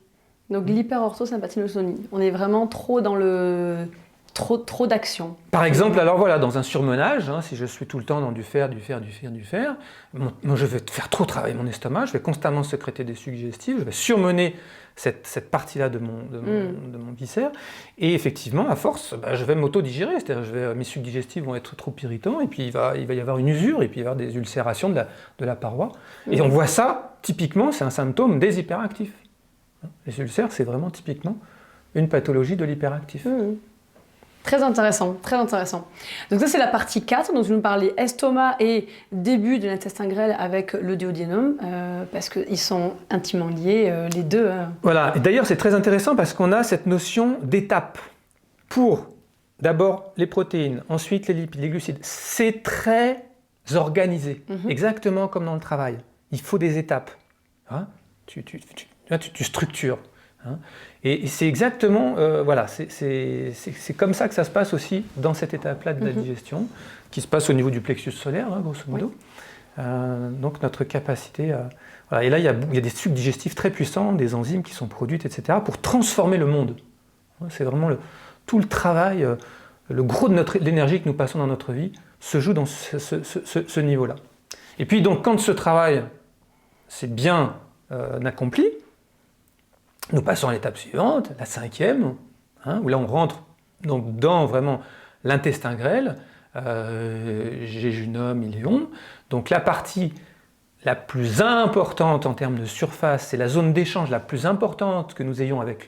Donc l'hyperorthosynaptosynie, on est vraiment trop dans le... Trop d'action. Par exemple, alors voilà, dans un surmenage, si je suis tout le temps dans du faire, je vais faire trop travailler mon estomac, je vais constamment sécréter des sucs digestifs, je vais surmener cette partie-là de mon viscère, et effectivement, à force, je vais m'auto-digérer, c'est-à-dire mes sucs digestifs vont être trop irritants, et puis il va y avoir une usure, et puis il va y avoir des ulcérations de la paroi. Et on voit ça, typiquement, c'est un symptôme des hyperactifs. Les ulcères, c'est vraiment typiquement une pathologie de l'hyperactif. Très intéressant, très intéressant. Donc ça c'est la partie 4, donc je nous parlais estomac et début de l'intestin grêle avec le duodénum, parce qu'ils sont intimement liés, les deux. Voilà, et d'ailleurs c'est très intéressant parce qu'on a cette notion d'étape pour d'abord les protéines, ensuite les lipides, les glucides. C'est très organisé, exactement comme dans le travail. Il faut des étapes. Tu structures. Et c'est exactement, voilà, c'est comme ça que ça se passe aussi dans cette étape-là de la digestion, qui se passe au niveau du plexus solaire, grosso modo. Donc notre capacité, voilà. Et là il y a des sucs digestifs très puissants, des enzymes qui sont produites, etc., pour transformer le monde. C'est vraiment tout le travail, le gros de l'énergie que nous passons dans notre vie se joue dans ce niveau-là. Et puis donc quand ce travail c'est bien accompli, nous passons à l'étape suivante, la 5e, où là on rentre donc dans vraiment l'intestin grêle, jéjunum, iléon. Donc la partie la plus importante en termes de surface, c'est la zone d'échange la plus importante que nous ayons avec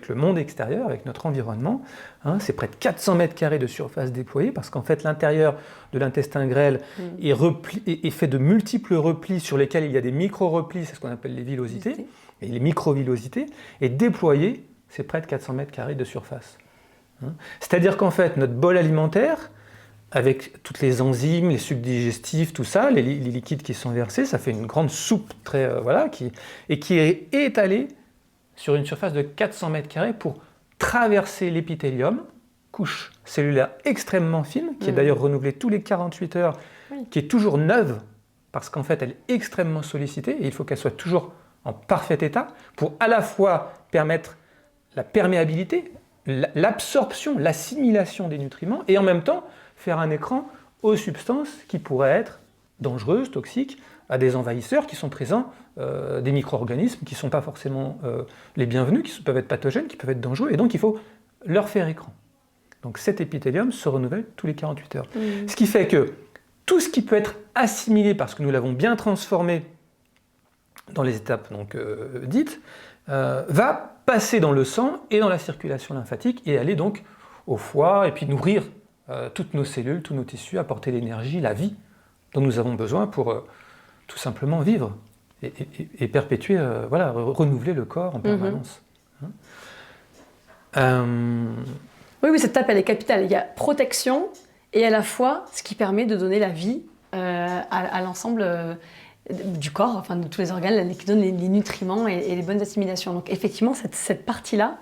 le monde extérieur, avec notre environnement. C'est près de 400 mètres carrés de surface déployée, parce qu'en fait l'intérieur de l'intestin grêle est fait de multiples replis sur lesquels il y a des micro-replis, c'est ce qu'on appelle les villosités. Et les microvillosités, et déployé, c'est près de 400 mètres carrés de surface. C'est-à-dire qu'en fait, notre bol alimentaire, avec toutes les enzymes, les sucs digestifs, tout ça, les liquides qui sont versés, ça fait une grande soupe très, qui est étalée sur une surface de 400 mètres carrés pour traverser l'épithélium, couche cellulaire extrêmement fine, qui est d'ailleurs renouvelée tous les 48 heures, qui est toujours neuve, parce qu'en fait, elle est extrêmement sollicitée, et il faut qu'elle soit toujours en parfait état, pour à la fois permettre la perméabilité, l'absorption, l'assimilation des nutriments, et en même temps faire un écran aux substances qui pourraient être dangereuses, toxiques, à des envahisseurs qui sont présents, des micro-organismes qui ne sont pas forcément les bienvenus, qui peuvent être pathogènes, qui peuvent être dangereux, et donc il faut leur faire écran. Donc cet épithélium se renouvelle tous les 48 heures. Ce qui fait que tout ce qui peut être assimilé, parce que nous l'avons bien transformé dans les étapes donc, dites, va passer dans le sang et dans la circulation lymphatique et aller donc au foie et puis nourrir toutes nos cellules, tous nos tissus, apporter l'énergie, la vie dont nous avons besoin pour tout simplement vivre et perpétuer, renouveler le corps en permanence. Oui, cette étape elle est capitale. Il y a protection et à la fois ce qui permet de donner la vie à l'ensemble du corps, enfin de tous les organes, qui donnent les nutriments et les bonnes assimilations. Donc effectivement, cette partie-là,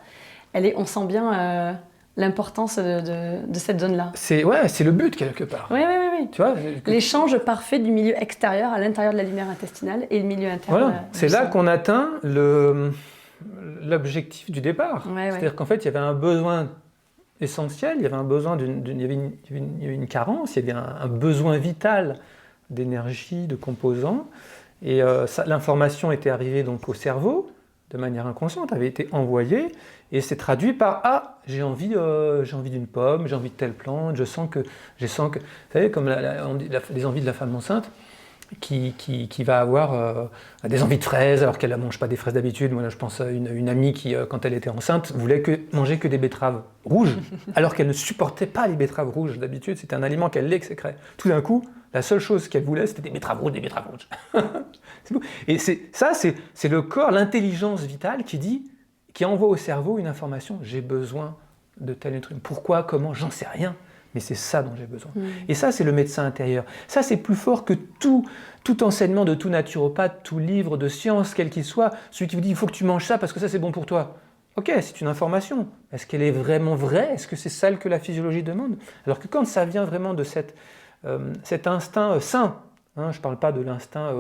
on sent bien l'importance de cette zone-là. C'est le but quelque part. Oui. Tu vois, l'échange parfait du milieu extérieur à l'intérieur de la lumière intestinale et le milieu interne. Voilà, c'est là qu'on atteint l'objectif du départ. C'est-à-dire qu'en fait, il y avait un besoin essentiel, il y avait un besoin il y avait une carence, il y avait un besoin vital d'énergie, de composants, et l'information était arrivée donc au cerveau de manière inconsciente, avait été envoyée, et c'est traduit par ah, j'ai envie d'une pomme, j'ai envie de telle plante, je sens que, vous savez, comme on dit, les envies de la femme enceinte, qui va avoir des envies de fraises alors qu'elle ne mange pas des fraises d'habitude. Moi, là, je pense à une amie qui, quand elle était enceinte, voulait manger que des betteraves rouges, alors qu'elle ne supportait pas les betteraves rouges. D'habitude, c'était un aliment qu'elle exécrait. Tout d'un coup, la seule chose qu'elle voulait, c'était des betteraves rouges, des betteraves rouges. C'est beau. Et c'est le corps, l'intelligence vitale qui envoie au cerveau une information. J'ai besoin de tel nutriment. Pourquoi, comment, j'en sais rien. Mais c'est ça dont j'ai besoin. Et ça, c'est le médecin intérieur. Ça, c'est plus fort que tout enseignement de tout naturopathe, tout livre de science, quel qu'il soit. Celui qui vous dit, il faut que tu manges ça parce que ça, c'est bon pour toi. Ok, c'est une information. Est-ce qu'elle est vraiment vraie? Est-ce que c'est celle que la physiologie demande? Alors que quand ça vient vraiment de cet instinct sain, hein, je ne parle pas de l'instinct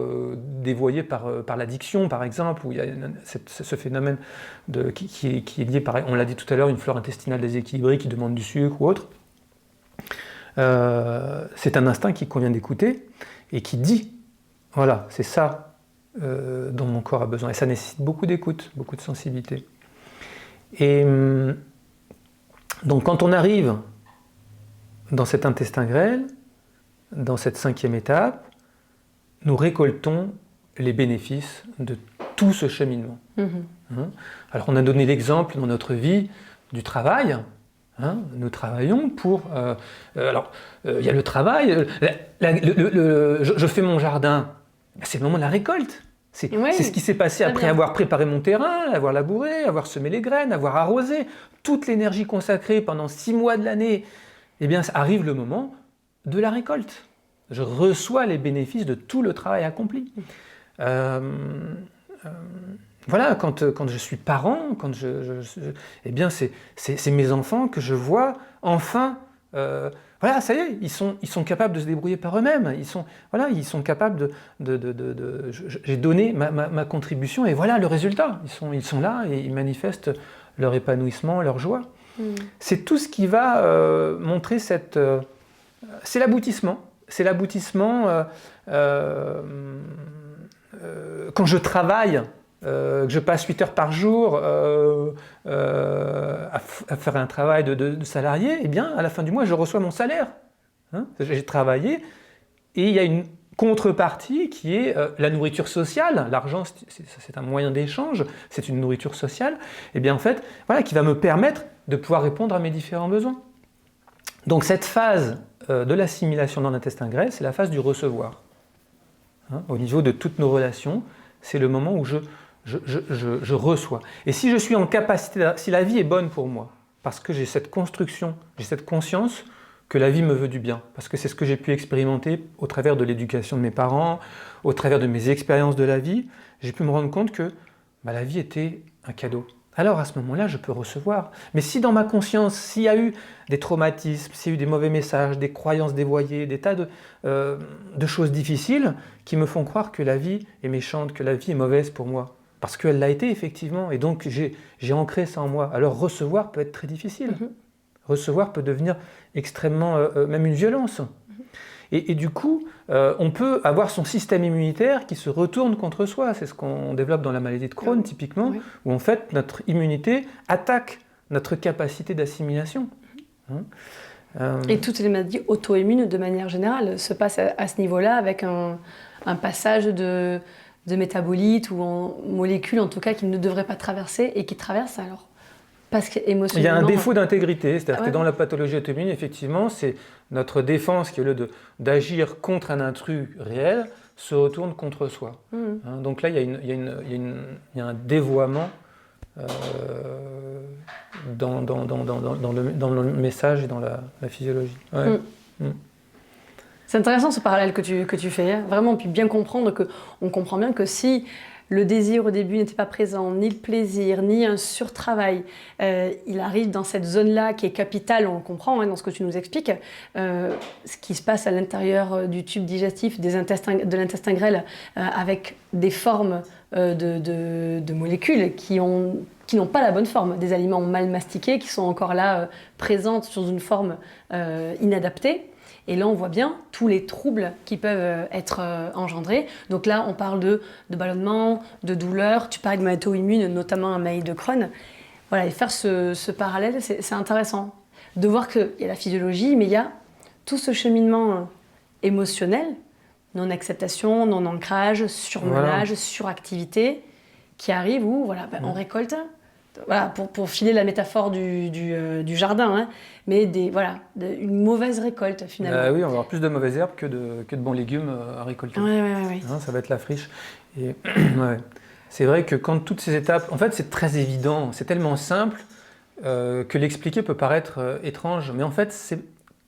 dévoyé par l'addiction, par exemple, où il y a ce phénomène qui est lié, on l'a dit tout à l'heure, une flore intestinale déséquilibrée qui demande du sucre ou autre. C'est un instinct qu'il convient d'écouter et qui dit voilà, c'est ça dont mon corps a besoin. Et ça nécessite beaucoup d'écoute, beaucoup de sensibilité. Et donc quand on arrive dans cet intestin grêle, dans cette 5e étape, nous récoltons les bénéfices de tout ce cheminement. Alors on a donné l'exemple dans notre vie du travail. Hein, nous travaillons pour... alors, il y a le travail, je fais mon jardin, c'est le moment de la récolte. C'est ce qui s'est passé après avoir préparé mon terrain, avoir labouré, avoir semé les graines, avoir arrosé. Toute l'énergie consacrée pendant 6 mois de l'année, eh bien, arrive le moment de la récolte. Je reçois les bénéfices de tout le travail accompli. Voilà, quand je suis parent, eh bien c'est mes enfants que je vois enfin, voilà, ça y est, ils sont capables de se débrouiller par eux-mêmes. Ils sont capables j'ai donné ma contribution et voilà le résultat. Ils sont là et ils manifestent leur épanouissement, leur joie. C'est tout ce qui va montrer c'est l'aboutissement. C'est l'aboutissement quand je travaille. Que je passe 8 heures par jour à faire un travail de salarié, eh bien, à la fin du mois, je reçois mon salaire. Hein, j'ai travaillé et il y a une contrepartie qui est la nourriture sociale. L'argent, c'est un moyen d'échange, c'est une nourriture sociale. Et bien, en fait, voilà, qui va me permettre de pouvoir répondre à mes différents besoins. Donc, cette phase de l'assimilation dans l'intestin grêle, c'est la phase du recevoir. Hein, au niveau de toutes nos relations, c'est le moment où je reçois. Et si je suis en capacité, si la vie est bonne pour moi, parce que j'ai cette construction, j'ai cette conscience que la vie me veut du bien, parce que c'est ce que j'ai pu expérimenter au travers de l'éducation de mes parents, au travers de mes expériences de la vie, j'ai pu me rendre compte que la vie était un cadeau. Alors à ce moment-là, je peux recevoir. Mais si dans ma conscience, s'il y a eu des traumatismes, s'il y a eu des mauvais messages, des croyances dévoyées, des tas de choses difficiles qui me font croire que la vie est méchante, que la vie est mauvaise pour moi, parce qu'elle l'a été effectivement, et donc j'ai ancré ça en moi. Alors recevoir peut être très difficile. Recevoir peut devenir extrêmement, même une violence. Et du coup, on peut avoir son système immunitaire qui se retourne contre soi. C'est ce qu'on développe dans la maladie de Crohn, typiquement, où en fait, notre immunité attaque notre capacité d'assimilation. Et toutes les maladies auto-immunes, de manière générale, se passent à ce niveau-là, avec un passage de métabolites ou en molécules, en tout cas, qui ne devraient pas traverser et qui traversent alors. Parce qu'émotionnellement... Il y a un défaut d'intégrité, c'est-à-dire que dans la pathologie auto-immune, effectivement, c'est notre défense qui, au lieu d'agir contre un intrus réel, se retourne contre soi. Hein, donc là, il y a un dévoiement dans le message et dans la physiologie. Ouais. C'est intéressant ce parallèle que tu fais, hein, vraiment, puis bien comprendre qu'on comprend bien que si le désir au début n'était pas présent, ni le plaisir, ni un surtravail, il arrive dans cette zone-là qui est capitale, on le comprend dans ce que tu nous expliques, ce qui se passe à l'intérieur du tube digestif, de l'intestin grêle, avec des formes de molécules qui ont qui n'ont pas la bonne forme, des aliments mal mastiqués, qui sont encore là, présents sous une forme inadaptée. Et là, on voit bien tous les troubles qui peuvent être engendrés. Donc là, on parle de ballonnement, de douleur. Tu parles de maladie auto-immune, notamment un maladie de Crohn. Voilà, et faire ce parallèle, c'est intéressant. De voir qu'il y a la physiologie, mais il y a tout ce cheminement émotionnel, non-acceptation, non-ancrage, surmenage, suractivité, qui arrive où voilà, on récolte, voilà, pour filer la métaphore du jardin, hein, mais une mauvaise récolte finalement. Oui, on va avoir plus de mauvaises herbes que de bons légumes à récolter. Ouais. Hein, ça va être la friche. Et, ouais. C'est vrai que quand toutes ces étapes, en fait c'est très évident, c'est tellement simple que l'expliquer peut paraître étrange, mais en fait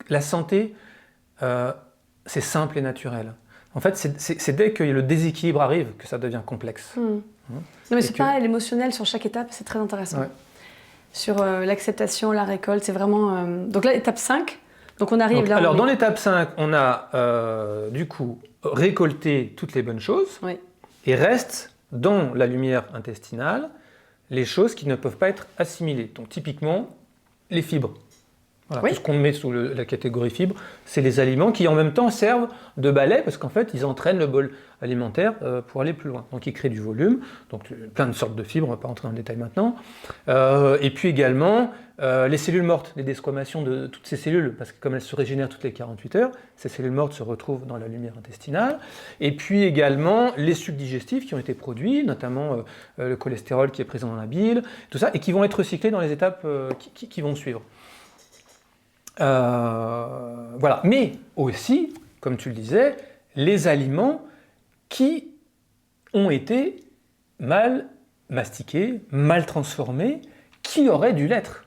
la santé, c'est simple et naturel. En fait, c'est dès que le déséquilibre arrive que ça devient complexe. Non, mais c'est pareil, l'émotionnel sur chaque étape, c'est très intéressant. Ouais. Sur l'acceptation, la récolte, c'est vraiment... Donc là, étape 5, donc on arrive là... Alors, dans l'étape 5, on a du coup récolté toutes les bonnes choses, et reste dans la lumière intestinale les choses qui ne peuvent pas être assimilées. Donc typiquement, les fibres. Voilà, tout ce qu'on met sous la catégorie fibres, c'est les aliments qui en même temps servent de balai parce qu'en fait ils entraînent le bol alimentaire pour aller plus loin. Donc ils créent du volume, donc plein de sortes de fibres, on ne va pas entrer dans le détail maintenant. Et puis également les cellules mortes, les desquamations de toutes ces cellules, parce que comme elles se régénèrent toutes les 48 heures, ces cellules mortes se retrouvent dans la lumière intestinale. Et puis également les sucs digestifs qui ont été produits, notamment le cholestérol qui est présent dans la bile, tout ça, et qui vont être recyclés dans les étapes qui vont suivre. Voilà. Mais aussi, comme tu le disais, les aliments qui ont été mal mastiqués, mal transformés, qui auraient dû l'être.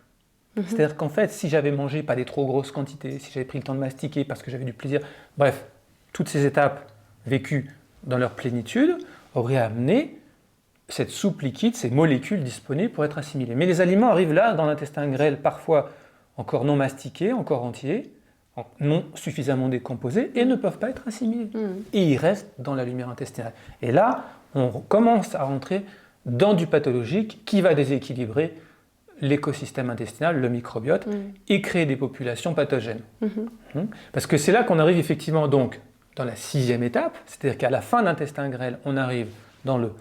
C'est-à-dire qu'en fait, si j'avais mangé pas des trop grosses quantités, si j'avais pris le temps de mastiquer parce que j'avais du plaisir, bref, toutes ces étapes vécues dans leur plénitude auraient amené cette soupe liquide, ces molécules disponibles pour être assimilées. Mais les aliments arrivent là, dans l'intestin grêle, parfois encore non mastiqués, encore entiers, non suffisamment décomposés et ne peuvent pas être assimilés. Et ils restent dans la lumière intestinale. Et là, on commence à rentrer dans du pathologique qui va déséquilibrer l'écosystème intestinal, le microbiote, et créer des populations pathogènes. Parce que c'est là qu'on arrive effectivement donc dans la 6e étape, c'est-à-dire qu'à la fin de l'intestin grêle, on arrive dans le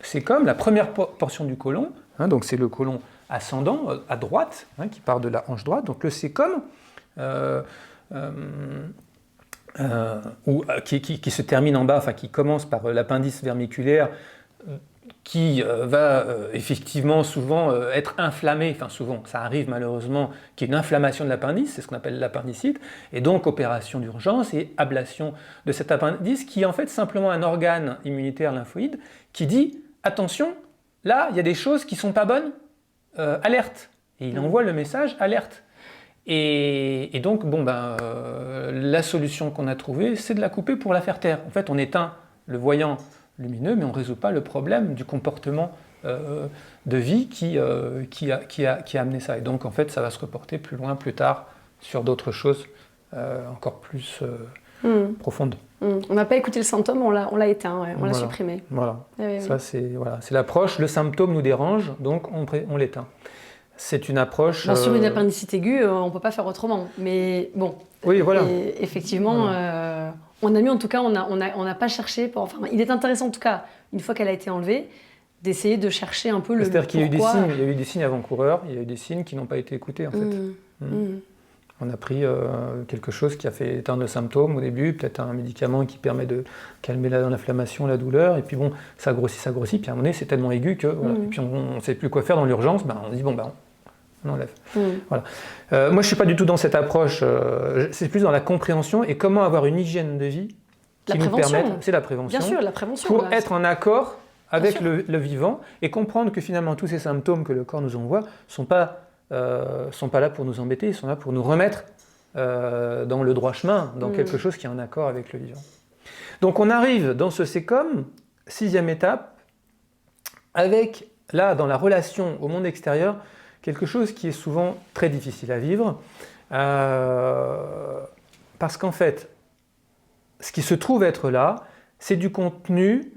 cécum, la première portion du côlon, donc c'est le côlon ascendant, à droite, qui part de la hanche droite, donc le cécum, qui se termine en bas, enfin qui commence par l'appendice vermiculaire, qui va effectivement souvent être inflammé, enfin souvent, ça arrive malheureusement, qu'il y ait une inflammation de l'appendice, c'est ce qu'on appelle l'appendicite, et donc opération d'urgence et ablation de cet appendice, qui est en fait simplement un organe immunitaire lymphoïde, qui dit, attention, là, il y a des choses qui ne sont pas bonnes, alerte. Et il envoie le message alerte. Et donc, la solution qu'on a trouvée, c'est de la couper pour la faire taire. En fait, on éteint le voyant lumineux, mais on ne résout pas le problème du comportement de vie qui a amené ça. Et donc, en fait, ça va se reporter plus loin, plus tard, sur d'autres choses encore plus profondes. On n'a pas écouté le symptôme, on l'a éteint, on l'a supprimé. Voilà. Ça, c'est l'approche. Le symptôme nous dérange, donc on l'éteint. C'est une approche... Sur une appendicite aiguë, on ne peut pas faire autrement. Mais bon, oui, voilà. Effectivement, on a mis, en tout cas, on n'a pas cherché... il est intéressant, en tout cas, une fois qu'elle a été enlevée, d'essayer de chercher un peu le pourquoi. C'est-à-dire qu'il y a eu des signes, il y a eu des signes avant-coureurs, il y a eu des signes qui n'ont pas été écoutés, en fait. On a pris quelque chose qui a fait éteindre le symptôme au début, peut-être un médicament qui permet de calmer l'inflammation, la douleur, et puis bon, ça grossit, puis à un moment donné, c'est tellement aigu que, voilà, et puis on ne sait plus quoi faire dans l'urgence, on se dit, on enlève. Voilà. Moi, je ne suis pas du tout dans cette approche, c'est plus dans la compréhension et comment avoir une hygiène de vie qui nous permette, c'est la prévention, bien sûr, la prévention, pour être en accord avec le vivant et comprendre que finalement, tous ces symptômes que le corps nous envoie ne sont pas là pour nous embêter, ils sont là pour nous remettre dans le droit chemin, dans quelque chose qui est en accord avec le vivant. Donc on arrive dans ce cécum, 6e étape, avec, là, dans la relation au monde extérieur, quelque chose qui est souvent très difficile à vivre, parce qu'en fait, ce qui se trouve être là, c'est du contenu,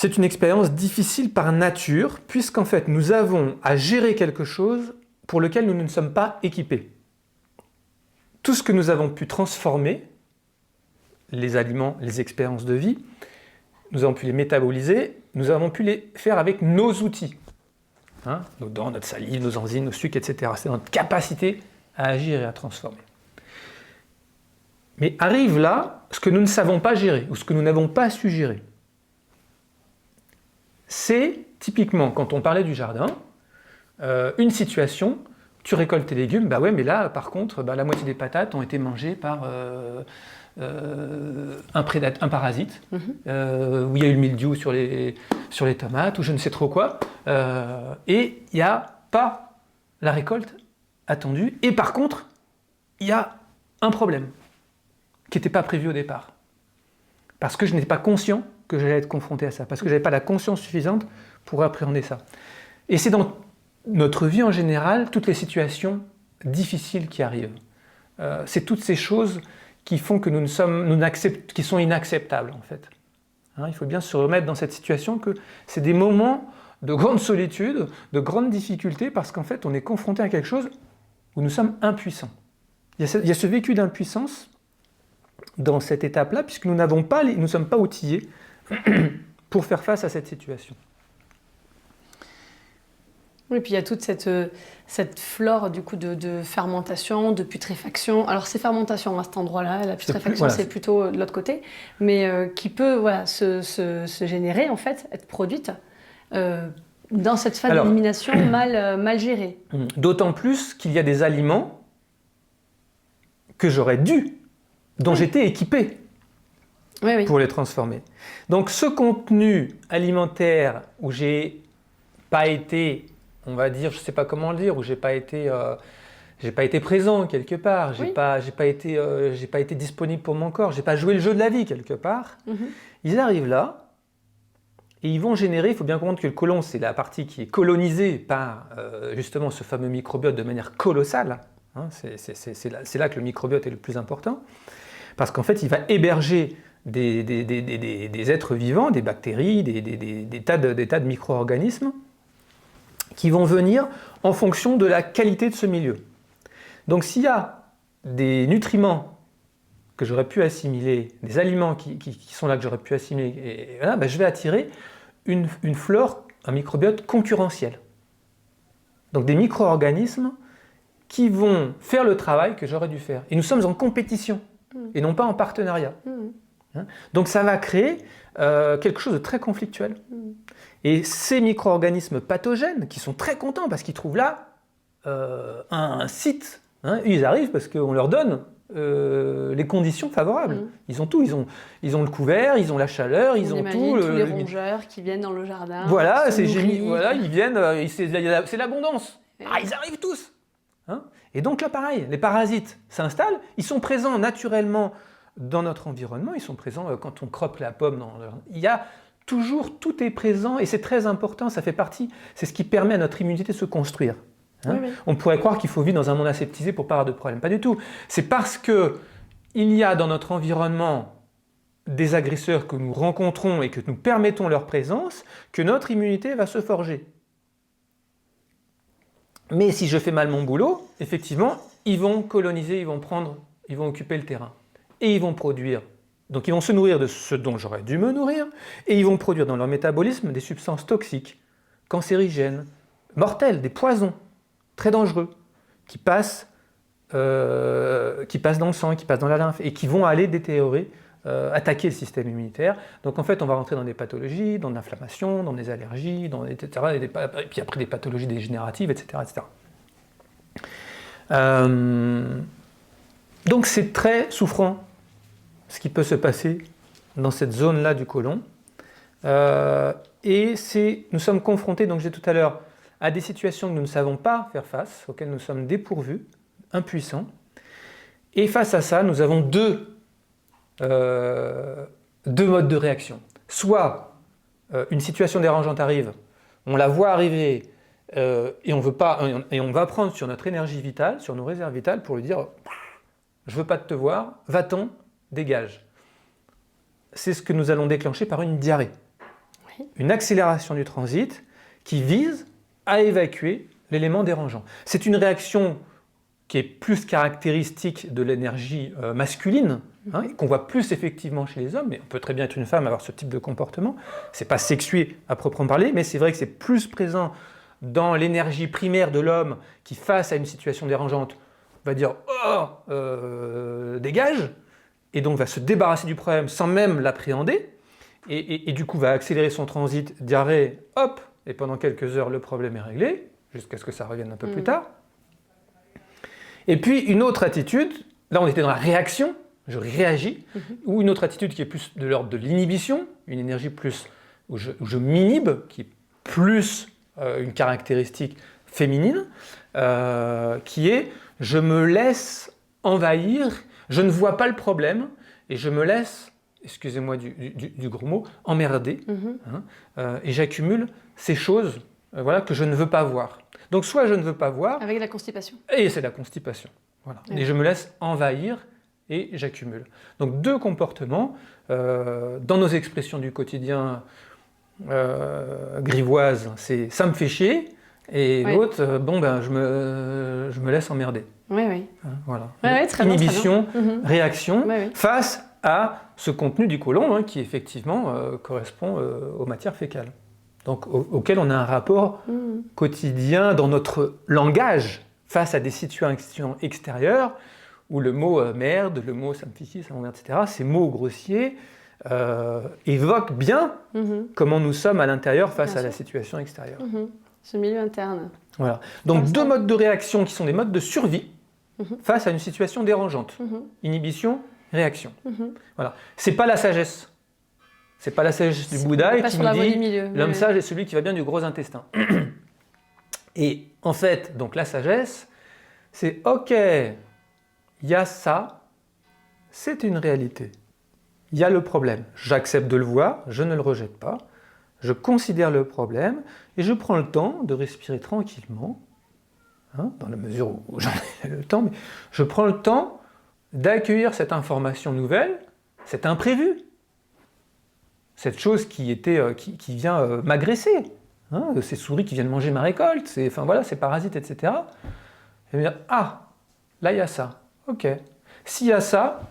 c'est une expérience difficile par nature, puisqu'en fait, nous avons à gérer quelque chose pour lequel nous ne sommes pas équipés. Tout ce que nous avons pu transformer, les aliments, les expériences de vie, nous avons pu les métaboliser, nous avons pu les faire avec nos outils. Nos dents, notre salive, nos enzymes, nos sucres, etc. C'est notre capacité à agir et à transformer. Mais arrive là ce que nous ne savons pas gérer, ou ce que nous n'avons pas su gérer. C'est typiquement, quand on parlait du jardin, une situation, tu récoltes tes légumes, bah ouais, mais là, par contre, la moitié des patates ont été mangées par un parasite, où il y a eu le mildiou sur les tomates, ou je ne sais trop quoi, et il n'y a pas la récolte attendue, et par contre, il y a un problème qui n'était pas prévu au départ. Parce que je n'étais pas conscient que j'allais être confronté à ça, parce que je n'avais pas la conscience suffisante pour appréhender ça. Et c'est dans notre vie en général, toutes les situations difficiles qui arrivent. C'est toutes ces choses qui font que qui sont inacceptables en fait. Il faut bien se remettre dans cette situation que c'est des moments de grande solitude, de grande difficulté, parce qu'en fait on est confronté à quelque chose où nous sommes impuissants. Il y a ce vécu d'impuissance dans cette étape-là, puisque nous ne sommes pas outillés pour faire face à cette situation. Oui, puis il y a toute cette flore du coup de fermentation, de putréfaction. Alors c'est fermentation à cet endroit-là, la putréfaction c'est plutôt de l'autre côté, mais qui peut se générer en fait, être produite dans cette phase d'élimination mal gérée. D'autant plus qu'il y a des aliments que dont j'étais équipé pour les transformer. Donc ce contenu alimentaire où j'ai pas été, on va dire, je sais pas comment le dire, où j'ai pas été présent quelque part, j'ai pas été disponible pour mon corps, j'ai pas joué le jeu de la vie quelque part. Ils arrivent là et ils vont générer. Il faut bien comprendre que le côlon, c'est la partie qui est colonisée par justement ce fameux microbiote de manière colossale. C'est là que le microbiote est le plus important, parce qu'en fait, il va héberger des êtres vivants, des bactéries, des tas de micro-organismes qui vont venir en fonction de la qualité de ce milieu. Donc s'il y a des nutriments que j'aurais pu assimiler, des aliments qui sont là que j'aurais pu assimiler, je vais attirer une flore, un microbiote concurrentiel. Donc des micro-organismes qui vont faire le travail que j'aurais dû faire. Et nous sommes en compétition, et non pas en partenariat. Donc ça va créer quelque chose de très conflictuel. Et ces micro-organismes pathogènes, qui sont très contents parce qu'ils trouvent là un site, ils arrivent parce qu'on leur donne les conditions favorables. Ils ont tout, ils ont le couvert, ils ont la chaleur, ils ont tout. Tous les rongeurs qui viennent dans le jardin. Voilà, ils viennent, c'est l'abondance. Ils arrivent tous. Et donc là, pareil, les parasites s'installent, ils sont présents naturellement dans notre environnement, ils sont présents quand on croque la pomme. Il y a toujours, tout est présent et c'est très important, ça fait partie, c'est ce qui permet à notre immunité de se construire. On pourrait croire qu'il faut vivre dans un monde aseptisé pour pas avoir de problème, pas du tout. C'est parce qu'il y a dans notre environnement des agresseurs que nous rencontrons et que nous permettons leur présence que notre immunité va se forger. Mais si je fais mal mon boulot, effectivement, ils vont coloniser, ils vont occuper le terrain. Et ils vont produire. Donc ils vont se nourrir de ce dont j'aurais dû me nourrir, et ils vont produire dans leur métabolisme des substances toxiques, cancérigènes, mortelles, des poisons, très dangereux, qui passent dans le sang, qui passent dans la lymphe, et qui vont aller détériorer, attaquer le système immunitaire. Donc en fait, on va rentrer dans des pathologies, dans de l'inflammation, dans des allergies, etc., et puis après des pathologies dégénératives, etc. Donc c'est très souffrant ce qui peut se passer dans cette zone-là du côlon. Et nous sommes confrontés, donc je disais tout à l'heure, à des situations que nous ne savons pas faire face, auxquelles nous sommes dépourvus, impuissants. Et face à ça, nous avons deux modes de réaction. Soit une situation dérangeante arrive, on la voit arriver, et on va prendre sur notre énergie vitale, sur nos réserves vitales, pour lui dire « je ne veux pas te voir, va-t'en, dégage ». C'est ce que nous allons déclencher par une diarrhée. Oui. une accélération du transit qui vise à évacuer l'élément dérangeant. C'est une réaction qui est plus caractéristique de l'énergie masculine, hein, qu'on voit plus effectivement chez les hommes, mais on peut très bien être une femme, avoir ce type de comportement. C'est pas sexué à proprement parler, mais c'est vrai que c'est plus présent dans l'énergie primaire de l'homme qui, face à une situation dérangeante, va dire « Oh, dégage !» et donc va se débarrasser du problème sans même l'appréhender, et du coup va accélérer son transit, diarrhée, hop, et pendant quelques heures, le problème est réglé, jusqu'à ce que ça revienne un peu plus tard. Et puis une autre attitude, là on était dans la réaction, je réagis, ou une autre attitude qui est plus de l'ordre de l'inhibition, une énergie plus où je m'inhibe, qui est plus une caractéristique féminine, qui est je me laisse envahir, je ne vois pas le problème et je me laisse, excusez-moi du gros mot, emmerder, et j'accumule ces choses voilà, que je ne veux pas voir. Donc soit je ne veux pas voir... Avec la constipation. Et c'est la constipation. Voilà. Et je me laisse envahir et j'accumule. Donc deux comportements dans nos expressions du quotidien grivoises, c'est ça me fait chier, et l'autre, bon ben je me laisse emmerder. Oui, oui. Voilà. Très inhibition, bien. réaction, face à ce contenu du côlon qui effectivement correspond aux matières fécales. Donc auquel on a un rapport quotidien dans notre langage face à des situations extérieures où le mot merde, le mot ça me fait chier, ça m'emmerde, etc., ces mots grossiers évoquent bien comment nous sommes à l'intérieur face à la situation extérieure. Ce milieu interne. Voilà. Donc deux modes de réaction qui sont des modes de survie face à une situation dérangeante. Inhibition, réaction. Voilà. C'est pas la sagesse. C'est pas la sagesse du Bouddha qui nous dit l'homme sage est celui qui va bien du gros intestin. Et en fait, donc la sagesse, c'est ok, il y a ça, c'est une réalité. Il y a le problème. J'accepte de le voir, je ne le rejette pas. Je considère le problème et je prends le temps de respirer tranquillement, dans la mesure où j'en ai le temps, mais je prends le temps d'accueillir cette information nouvelle, cet imprévu. Cette chose qui vient m'agresser, ces souris qui viennent manger ma récolte, ces parasites, etc. Et me dire, ah, là il y a ça, ok. S'il y a ça,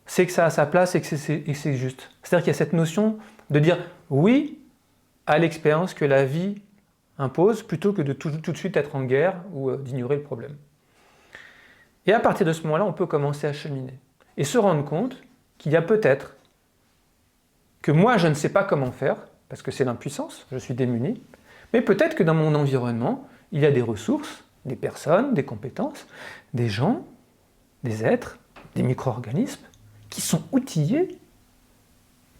c'est que ça a sa place et que c'est juste. C'est-à-dire qu'il y a cette notion de dire oui à l'expérience que la vie impose, plutôt que de tout de suite être en guerre ou d'ignorer le problème. Et à partir de ce moment-là, on peut commencer à cheminer et se rendre compte qu'il y a peut-être que moi, je ne sais pas comment faire, parce que c'est l'impuissance, je suis démuni, mais peut-être que dans mon environnement, il y a des ressources, des personnes, des compétences, des gens, des êtres, des micro-organismes, qui sont outillés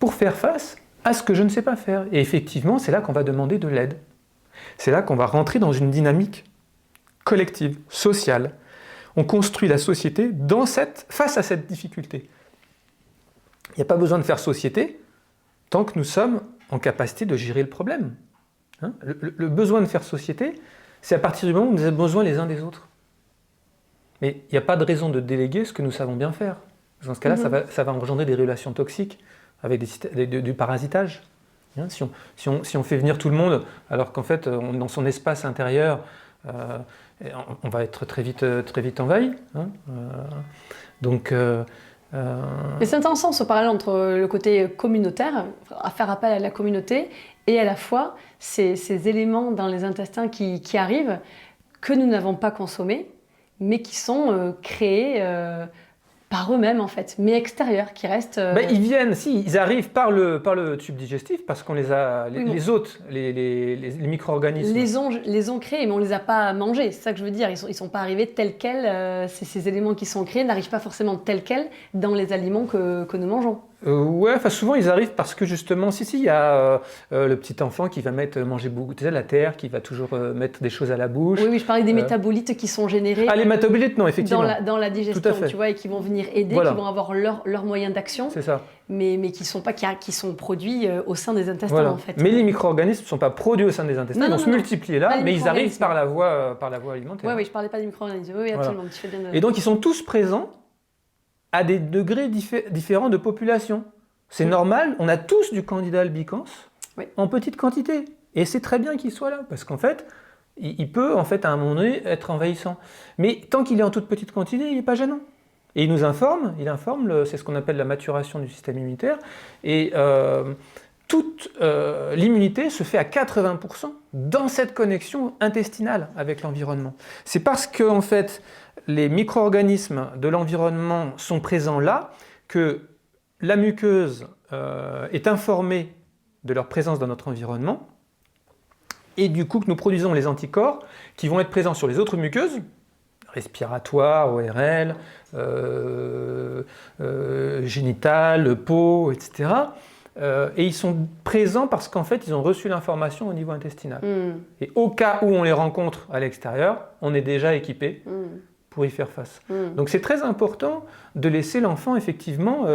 pour faire face à ce que je ne sais pas faire. Et effectivement, c'est là qu'on va demander de l'aide. C'est là qu'on va rentrer dans une dynamique collective, sociale. On construit la société face à cette difficulté. Il n'y a pas besoin de faire société tant que nous sommes en capacité de gérer le problème. Le besoin de faire société, c'est à partir du moment où nous avons besoin les uns des autres. Mais il n'y a pas de raison de déléguer ce que nous savons bien faire. Dans ce cas-là, ça va engendrer des relations toxiques avec du parasitage. Si on fait venir tout le monde, alors qu'en fait, dans son espace intérieur, on va être très vite envahi. Mais c'est intéressant ce parallèle entre le côté communautaire, à faire appel à la communauté, et à la fois ces éléments dans les intestins qui arrivent, que nous n'avons pas consommés, mais qui sont créés par eux-mêmes en fait, mais extérieurs, qui restent... Ils viennent, ils arrivent par le tube digestif, parce qu'on les a, les hôtes, les micro-organismes... Les ont créés, mais on ne les a pas mangés, c'est ça que je veux dire, ils sont pas arrivés tels quels, ces éléments qui sont créés n'arrivent pas forcément tels quels dans les aliments que nous mangeons. Souvent ils arrivent parce que justement, il y a le petit enfant qui va manger beaucoup de la terre, qui va toujours mettre des choses à la bouche. Oui, je parlais des métabolites qui sont générés. Les métabolites, non, effectivement. Dans la digestion, tu vois, et qui vont venir aider, qui vont avoir leur moyen d'action. C'est ça. Mais qui sont produits au sein des intestins, en fait. Mais les micro-organismes ne sont pas produits au sein des intestins, ils vont se multiplier là, mais ils arrivent par la voie alimentaire. Oui, je ne parlais pas des micro-organismes. Oui, absolument. Tu fais bien de... Et donc ils sont tous présents à des degrés différents de population. C'est normal, on a tous du candida albicans Oui. en petite quantité. Et c'est très bien qu'il soit là, parce qu'en fait, il peut, en fait, à un moment donné, être envahissant. Mais tant qu'il est en toute petite quantité, il n'est pas gênant. Et il nous informe, c'est ce qu'on appelle la maturation du système immunitaire, et toute l'immunité se fait à 80% dans cette connexion intestinale avec l'environnement. C'est parce que, en fait, les micro-organismes de l'environnement sont présents là que la muqueuse est informée de leur présence dans notre environnement, et du coup que nous produisons les anticorps qui vont être présents sur les autres muqueuses, respiratoires, ORL, génitales, peau, etc. Et ils sont présents parce qu'en fait, ils ont reçu l'information au niveau intestinal. Et au cas où on les rencontre à l'extérieur, on est déjà équipé pour y faire face. Donc c'est très important de laisser l'enfant effectivement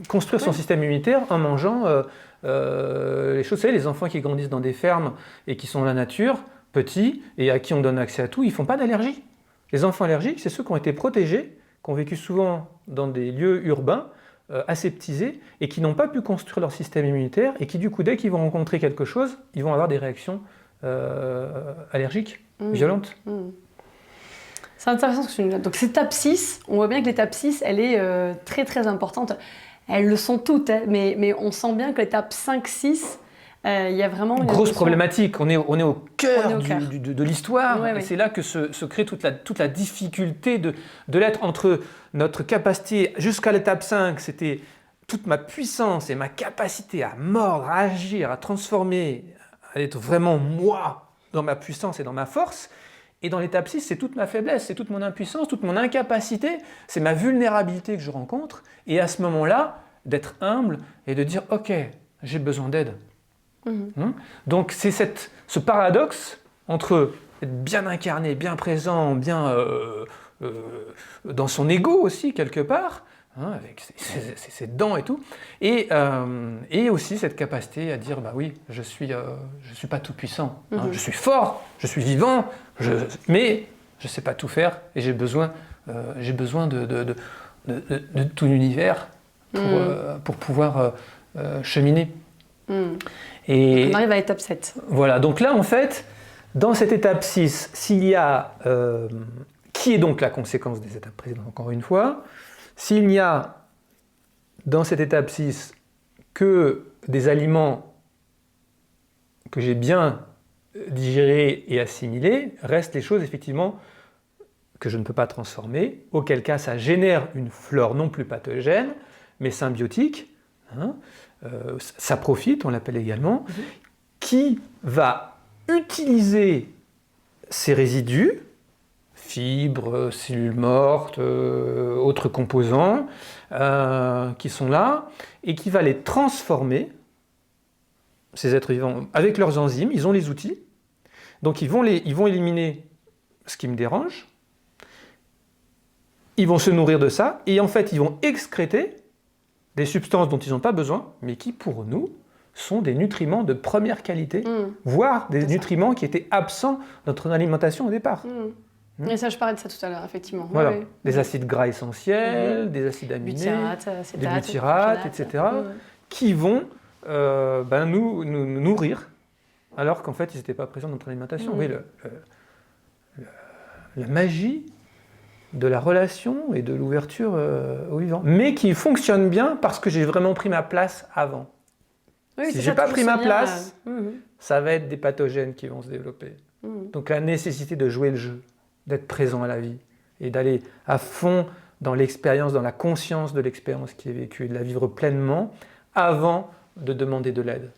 construire son système immunitaire en mangeant les choses. Vous savez, les enfants qui grandissent dans des fermes et qui sont dans la nature, petits, et à qui on donne accès à tout, ils ne font pas d'allergie. Les enfants allergiques, c'est ceux qui ont été protégés, qui ont vécu souvent dans des lieux urbains, aseptisés, et qui n'ont pas pu construire leur système immunitaire, et qui du coup, dès qu'ils vont rencontrer quelque chose, ils vont avoir des réactions allergiques, violentes. C'est intéressant ce que tu nous dis. Donc cette étape 6, on voit bien que l'étape 6, elle est très très importante. Elles le sont toutes, hein, mais on sent bien que l'étape 5-6, il y a vraiment une grosse problématique. On est au cœur de l'histoire. Ouais, et c'est là que se crée toute la difficulté de l'être entre notre capacité, jusqu'à l'étape 5, c'était toute ma puissance et ma capacité à mordre, à agir, à transformer, à être vraiment moi dans ma puissance et dans ma force. Et dans l'étape 6, c'est toute ma faiblesse, c'est toute mon impuissance, toute mon incapacité, c'est ma vulnérabilité que je rencontre. Et à ce moment-là, d'être humble et de dire « Ok, j'ai besoin d'aide ». Donc c'est ce paradoxe entre être bien incarné, bien présent, bien dans son ego aussi quelque part, avec ses dents et tout, et aussi cette capacité à dire bah oui, je suis pas tout puissant, je suis fort, je suis vivant, mais je sais pas tout faire et j'ai besoin de tout l'univers pour pouvoir cheminer. Et on arrive à l'étape 7. Voilà, donc là en fait, dans cette étape 6, s'il y a, qui est donc la conséquence des étapes précédentes encore une fois, s'il n'y a dans cette étape 6 que des aliments que j'ai bien digérés et assimilés, restent les choses effectivement que je ne peux pas transformer, auquel cas ça génère une flore non plus pathogène, mais symbiotique, ça profite, on l'appelle également, qui va utiliser ces résidus, fibres, cellules mortes, autres composants, qui sont là, et qui va les transformer, ces êtres vivants, avec leurs enzymes, ils ont les outils, donc ils vont éliminer ce qui me dérange, ils vont se nourrir de ça, et en fait ils vont excréter des substances dont ils n'ont pas besoin, mais qui pour nous sont des nutriments de première qualité, voire des nutriments qui étaient absents dans notre alimentation au départ. Et ça, je parlais de ça tout à l'heure, effectivement. Voilà. Des acides gras essentiels, des acides aminés, des butyrates, etc., qui vont nous nourrir, alors qu'en fait, ils n'étaient pas présents dans notre alimentation. Oui, la magie de la relation et de l'ouverture au vivant, mais qui fonctionne bien parce que j'ai vraiment pris ma place avant. Oui, si je n'ai pas pris ma place, ça va être des pathogènes qui vont se développer. Donc la nécessité de jouer le jeu, d'être présent à la vie et d'aller à fond dans l'expérience, dans la conscience de l'expérience qui est vécue, de la vivre pleinement avant de demander de l'aide.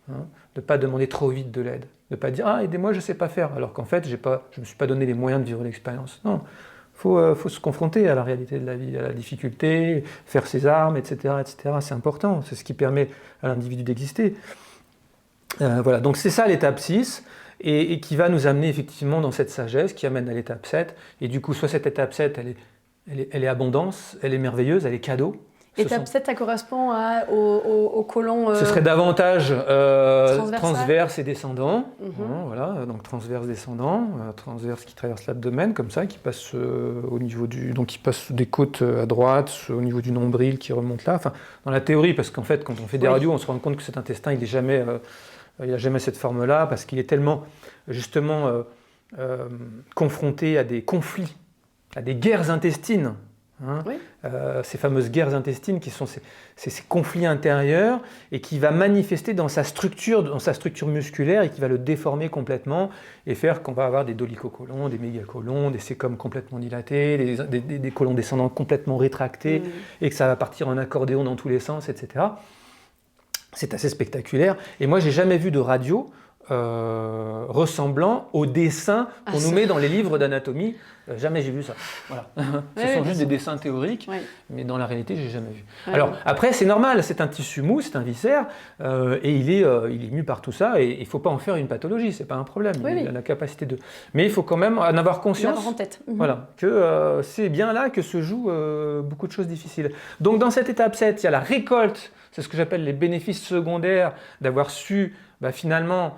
De ne pas demander trop vite de l'aide. De ne pas dire « Ah, aidez-moi, je ne sais pas faire », alors qu'en fait, je ne me suis pas donné les moyens de vivre l'expérience. Non. Il faut se confronter à la réalité de la vie, à la difficulté, faire ses armes, etc. etc. C'est important, c'est ce qui permet à l'individu d'exister. Voilà, donc c'est ça l'étape 6, et qui va nous amener effectivement dans cette sagesse qui amène à l'étape 7. Et du coup, soit cette étape 7, elle est abondance, elle est merveilleuse, elle est cadeau. Étape 7, ça correspond au côlon ce serait davantage transverse et descendant. Voilà, donc transverse descendant, transverse qui traverse l'abdomen comme ça, qui passe au niveau donc qui passe des côtes à droite, au niveau du nombril qui remonte là. Enfin, dans la théorie, parce qu'en fait, quand on fait des radios, on se rend compte que cet intestin, il n'a jamais cette forme-là, parce qu'il est tellement justement confronté à des conflits, à des guerres intestines. Ces fameuses guerres intestines qui sont ces conflits intérieurs et qui va manifester dans sa structure musculaire et qui va le déformer complètement et faire qu'on va avoir des dolichocolons, des mégacolons, des sécomes complètement dilatés, des colons descendants complètement rétractés et que ça va partir en accordéon dans tous les sens, etc. C'est assez spectaculaire. Et moi, j'ai jamais vu de radio ressemblant aux dessins qu'on nous met dans les livres d'anatomie. Jamais j'ai vu ça. Voilà. Ce sont juste des dessins théoriques, mais dans la réalité, j'ai jamais vu. Alors après, c'est normal, c'est un tissu mou, c'est un viscère, et il est mu par tout ça, et il ne faut pas en faire une pathologie, c'est pas un problème. Il a la capacité de. Mais il faut quand même en avoir conscience. L'avoir en tête. Voilà, que c'est bien là que se jouent beaucoup de choses difficiles. Donc dans cette étape 7, il y a la récolte, c'est ce que j'appelle les bénéfices secondaires d'avoir su finalement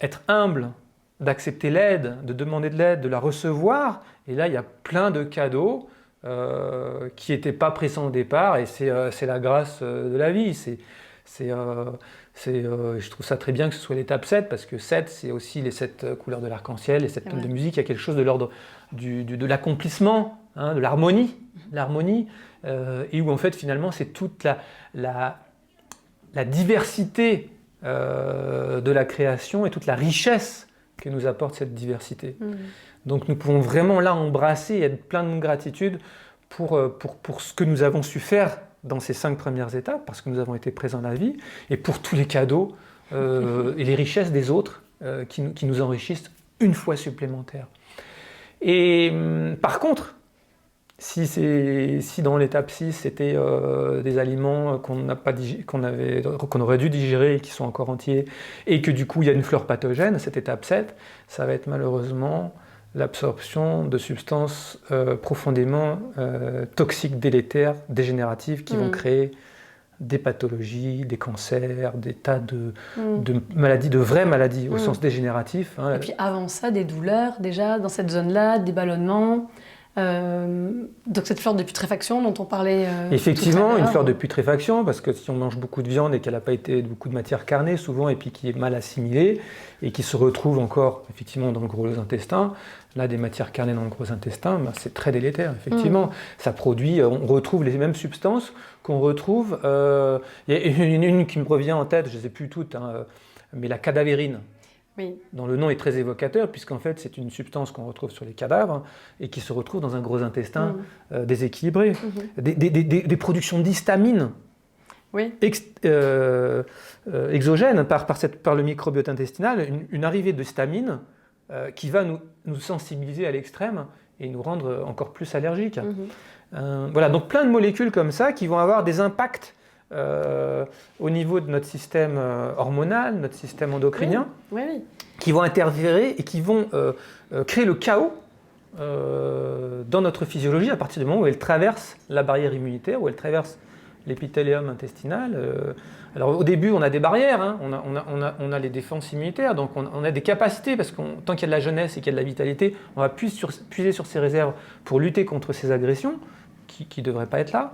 être humble, d'accepter l'aide, de demander de l'aide, de la recevoir. Et là, il y a plein de cadeaux qui n'étaient pas pressants au départ, et c'est la grâce de la vie. Je trouve ça très bien que ce soit l'étape 7, parce que 7, c'est aussi les 7 couleurs de l'arc-en-ciel, les 7 tonnes de musique. Il y a quelque chose de l'ordre de l'accomplissement, de l'harmonie, et où en fait, finalement, c'est toute la diversité de la création et toute la richesse que nous apporte cette diversité. Donc nous pouvons vraiment là embrasser et être plein de gratitude pour ce que nous avons su faire dans ces 5 premières étapes, parce que nous avons été présents dans la vie, et pour tous les cadeaux et les richesses des autres qui nous enrichissent une fois supplémentaire. Et par contre, si dans l'étape 6, c'était des aliments qu'on aurait dû digérer et qui sont encore entiers, et que du coup il y a une flore pathogène, cette étape 7, ça va être malheureusement l'absorption de substances profondément toxiques, délétères, dégénératives, qui vont créer des pathologies, des cancers, des tas de maladies, de vraies maladies au sens dégénératif. Et puis avant ça, des douleurs déjà dans cette zone-là, des ballonnements. Donc cette flore de putréfaction dont on parlait effectivement, une flore de putréfaction, parce que si on mange beaucoup de viande et qu'elle n'a pas été beaucoup de matière carnée souvent, et puis qui est mal assimilée et qui se retrouve encore effectivement dans le gros intestin, là des matières carnées dans le gros intestin, c'est très délétère effectivement. Ça produit, on retrouve les mêmes substances qu'on retrouve, il y a une qui me revient en tête, je ne les ai plus toutes, mais la cadavérine. Dont le nom est très évocateur, puisqu'en fait c'est une substance qu'on retrouve sur les cadavres et qui se retrouve dans un gros intestin déséquilibré. Des productions d'histamine exogènes par le microbiote intestinal, une arrivée de histamine qui va nous sensibiliser à l'extrême et nous rendre encore plus allergiques. Voilà, donc plein de molécules comme ça qui vont avoir des impacts au niveau de notre système hormonal, notre système endocrinien, qui vont interférer et qui vont créer le chaos dans notre physiologie à partir du moment où elle traverse la barrière immunitaire, où elle traverse l'épithélium intestinal. Alors au début, on a des barrières, on a les défenses immunitaires, donc on a des capacités, parce que tant qu'il y a de la jeunesse et qu'il y a de la vitalité, on va puiser sur ces réserves pour lutter contre ces agressions qui ne devraient pas être là.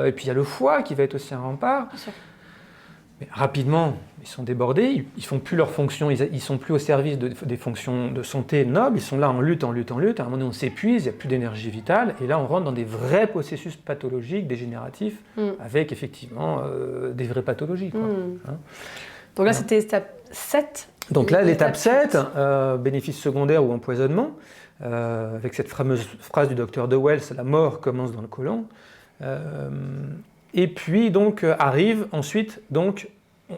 Et puis il y a le foie qui va être aussi un rempart. Mais rapidement, ils sont débordés, ils ne font plus leurs fonctions, ils ne sont plus au service des fonctions de santé nobles, ils sont là en lutte. À un moment donné, on s'épuise, il n'y a plus d'énergie vitale, et là on rentre dans des vrais processus pathologiques, dégénératifs, avec effectivement des vraies pathologies. Donc là, c'était l'étape 7. Donc là, l'étape 7, bénéfice secondaire ou empoisonnement, avec cette fameuse phrase du docteur De Wells, la mort commence dans le côlon. Et puis donc arrive ensuite, donc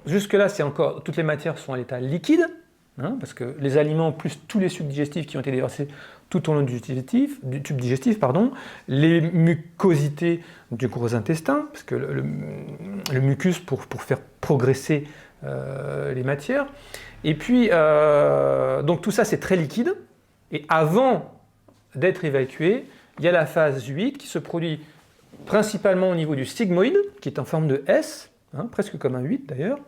jusque-là, c'est encore, toutes les matières sont à l'état liquide, parce que les aliments plus tous les sucs digestifs qui ont été déversés tout au long du tube digestif, les mucosités du gros intestin, parce que le mucus pour faire progresser les matières. Et puis, donc tout ça c'est très liquide, et avant d'être évacué, il y a la phase 8 qui se produit principalement au niveau du sigmoïde, qui est en forme de S, presque comme un 8 d'ailleurs.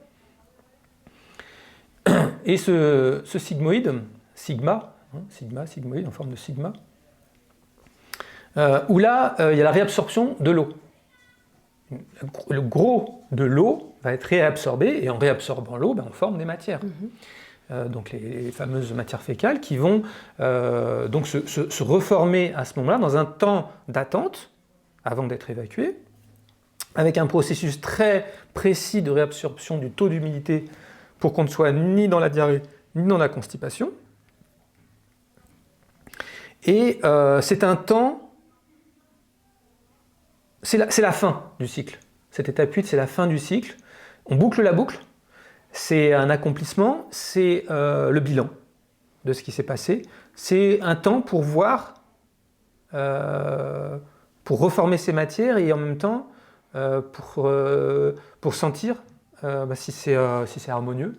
Et ce sigmoïde, sigmoïde en forme de sigma, où là, il y a la réabsorption de l'eau. Le gros de l'eau va être réabsorbé, et en réabsorbant l'eau, on forme des matières. Donc les fameuses matières fécales qui vont donc se reformer à ce moment-là dans un temps d'attente avant d'être évacuées, avec un processus très précis de réabsorption du taux d'humidité pour qu'on ne soit ni dans la diarrhée ni dans la constipation. Et c'est un temps, c'est la fin du cycle. Cette étape 8, c'est la fin du cycle. On boucle la boucle. C'est un accomplissement, c'est le bilan de ce qui s'est passé. C'est un temps pour voir, pour reformer ces matières et en même temps pour sentir si c'est harmonieux,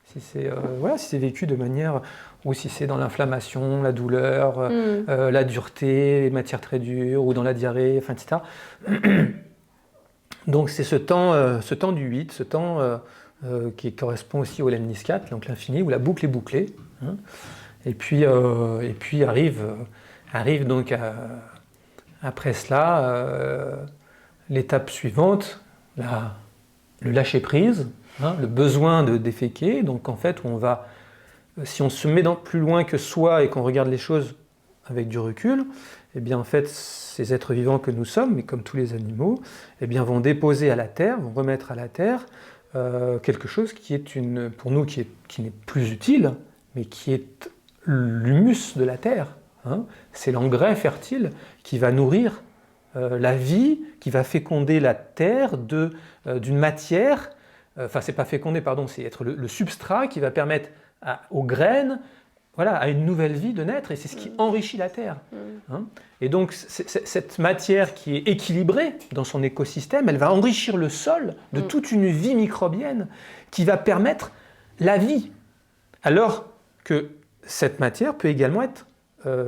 si c'est vécu de manière, ou si c'est dans l'inflammation, la douleur, la dureté, les matières très dures, ou dans la diarrhée, etc. Donc c'est ce temps du 8, ce temps qui correspond aussi au lemniscate, donc l'infini, où la boucle est bouclée. Et puis arrive donc après cela l'étape suivante, le lâcher prise, le besoin de déféquer. Donc en fait, si on se met plus loin que soi et qu'on regarde les choses avec du recul, eh bien en fait, ces êtres vivants que nous sommes, mais comme tous les animaux, eh bien vont déposer à la terre, vont remettre à la terre quelque chose qui est pour nous qui n'est plus utile, mais qui est l'humus de la terre. C'est l'engrais fertile qui va nourrir la vie, qui va féconder la terre d'une matière, c'est pas féconder, pardon, c'est être le substrat qui va permettre aux graines, à une nouvelle vie de naître, et c'est ce qui enrichit la terre. Et donc cette matière qui est équilibrée dans son écosystème, elle va enrichir le sol de toute une vie microbienne qui va permettre la vie. Alors que cette matière peut également être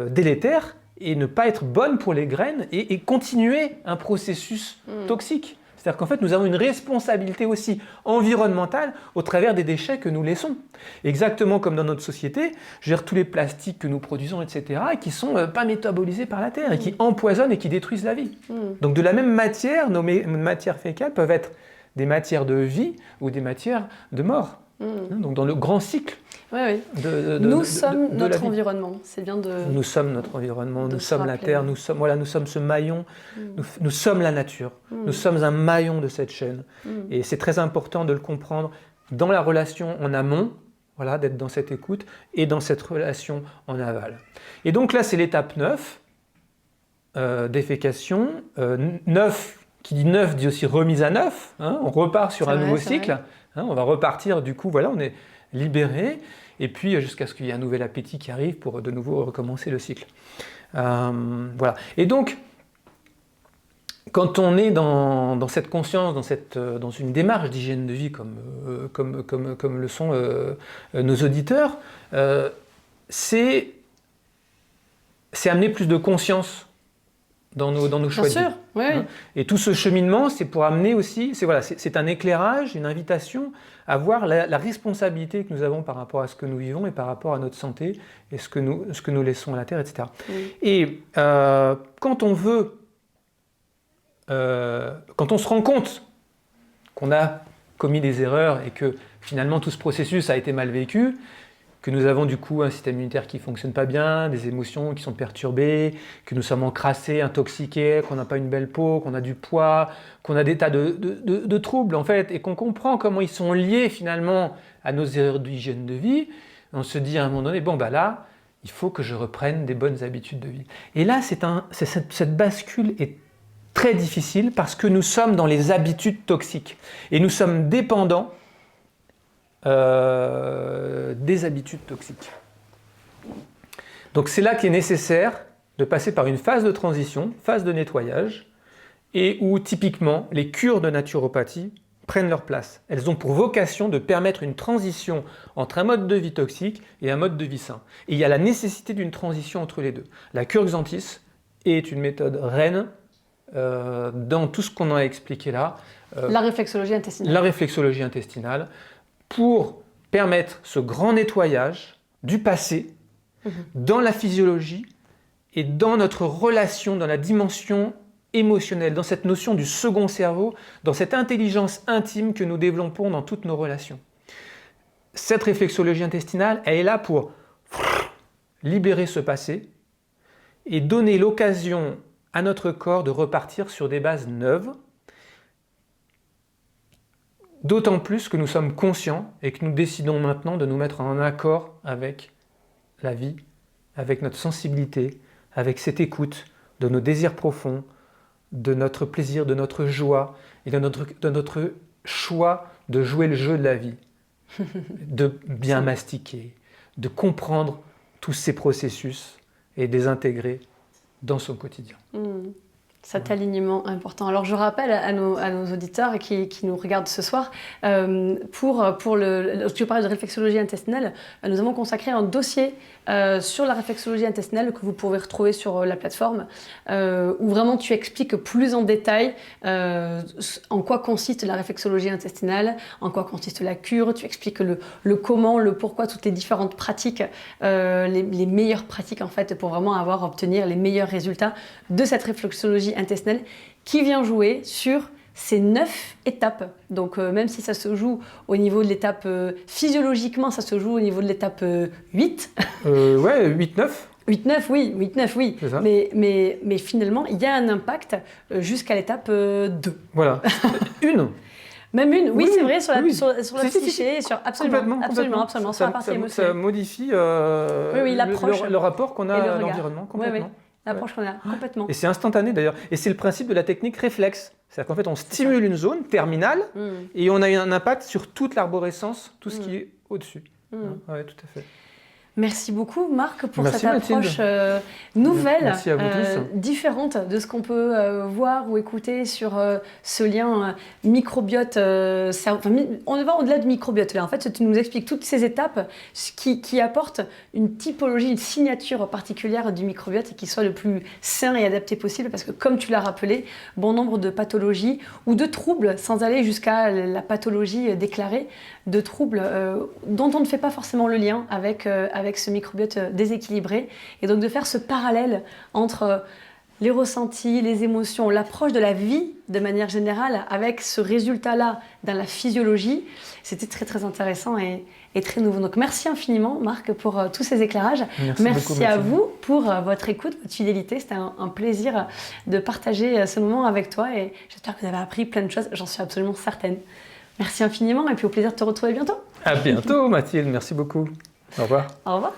délétère et ne pas être bonne pour les graines et continuer un processus toxique. C'est-à-dire qu'en fait, nous avons une responsabilité aussi environnementale au travers des déchets que nous laissons. Exactement comme dans notre société, je veux dire, tous les plastiques que nous produisons, etc., et qui ne sont pas métabolisés par la terre, et qui empoisonnent et qui détruisent la vie. Donc de la même matière, nos matières fécales peuvent être des matières de vie ou des matières de mort. Donc dans le grand cycle. Nous sommes notre environnement. C'est bien de. Nous sommes notre environnement, nous sommes la terre, nous sommes ce maillon, nous sommes la nature, nous sommes un maillon de cette chaîne. Et c'est très important de le comprendre dans la relation en amont, d'être dans cette écoute, et dans cette relation en aval. Et donc là, c'est l'étape 9, défécation. 9, qui dit 9 dit aussi remise à neuf. On repart sur un nouveau cycle. On va repartir, du coup, on est libéré, et puis jusqu'à ce qu'il y ait un nouvel appétit qui arrive pour de nouveau recommencer le cycle. Et donc, quand on est dans cette conscience, dans une démarche d'hygiène de vie comme le sont nos auditeurs, c'est amener plus de conscience dans nos choix de vie. Bien sûr, oui. Et tout ce cheminement, c'est pour amener aussi, c'est un éclairage, une invitation à voir la responsabilité que nous avons par rapport à ce que nous vivons et par rapport à notre santé et ce que nous laissons à la terre, etc. Et quand on se rend compte qu'on a commis des erreurs et que finalement tout ce processus a été mal vécu, que nous avons du coup un système immunitaire qui ne fonctionne pas bien, des émotions qui sont perturbées, que nous sommes encrassés, intoxiqués, qu'on n'a pas une belle peau, qu'on a du poids, qu'on a des tas de troubles en fait, et qu'on comprend comment ils sont liés finalement à nos erreurs d'hygiène de vie, on se dit à un moment donné, là, il faut que je reprenne des bonnes habitudes de vie. Et là, cette bascule est très difficile parce que nous sommes dans les habitudes toxiques et nous sommes dépendants des habitudes toxiques. Donc c'est là qu'il est nécessaire de passer par une phase de transition, phase de nettoyage, et où typiquement les cures de naturopathie prennent leur place. Elles ont pour vocation de permettre une transition entre un mode de vie toxique et un mode de vie sain. Et il y a la nécessité d'une transition entre les deux. La cure Xanthis est une méthode reine dans tout ce qu'on a expliqué là. La réflexologie intestinale. La réflexologie intestinale pour permettre ce grand nettoyage du passé dans la physiologie et dans notre relation, dans la dimension émotionnelle, dans cette notion du second cerveau, dans cette intelligence intime que nous développons dans toutes nos relations. Cette réflexologie intestinale, elle est là pour libérer ce passé et donner l'occasion à notre corps de repartir sur des bases neuves, d'autant plus que nous sommes conscients et que nous décidons maintenant de nous mettre en accord avec la vie, avec notre sensibilité, avec cette écoute de nos désirs profonds, de notre plaisir, de notre joie et de notre choix de jouer le jeu de la vie, de bien mastiquer, de comprendre tous ces processus et de les intégrer dans son quotidien. Cet alignement important. Alors je rappelle à nos auditeurs qui nous regardent ce soir, tu parlais de réflexologie intestinale, nous avons consacré un dossier sur la réflexologie intestinale que vous pouvez retrouver sur la plateforme, où vraiment tu expliques plus en détail en quoi consiste la réflexologie intestinale, en quoi consiste la cure, tu expliques le comment, le pourquoi, toutes les différentes pratiques, les meilleures pratiques en fait pour vraiment obtenir les meilleurs résultats de cette réflexologie intestinale qui vient jouer sur ces 9 étapes. Donc même si ça se joue au niveau de l'étape physiologiquement, ça se joue au niveau de l'étape 8. Ouais, 8-9. 8-9, oui. 8-9, oui. Mais finalement, il y a un impact jusqu'à l'étape 2. Voilà. Une. Même une, oui, c'est vrai, sur la Si, psyché, absolument, sur la partie émotionnelle. Ça modifie le rapport qu'on a à l'environnement, complètement. L'approche qu'on a, complètement. Et c'est instantané d'ailleurs. Et c'est le principe de la technique réflexe. C'est-à-dire qu'en fait, on stimule une zone terminale et on a un impact sur toute l'arborescence, tout ce qui est au-dessus. Oui, tout à fait. Merci beaucoup Marc pour cette approche nouvelle, différente de ce qu'on peut voir ou écouter sur ce lien microbiote. On va au-delà du microbiote là. En fait, tu nous expliques toutes ces étapes qui apportent une typologie, une signature particulière du microbiote et qui soit le plus sain et adapté possible parce que comme tu l'as rappelé, bon nombre de pathologies ou de troubles, sans aller jusqu'à la pathologie déclarée, de troubles dont on ne fait pas forcément le lien avec ce microbiote déséquilibré. Et donc de faire ce parallèle entre les ressentis, les émotions, l'approche de la vie de manière générale avec ce résultat-là dans la physiologie, c'était très très intéressant et très nouveau. Donc merci infiniment Marc pour tous ces éclairages. Merci à vous pour votre écoute, votre fidélité. C'était un plaisir de partager ce moment avec toi et j'espère que vous avez appris plein de choses, j'en suis absolument certaine. Merci infiniment et puis au plaisir de te retrouver bientôt. À bientôt Mathilde, merci beaucoup. Au revoir. Au revoir.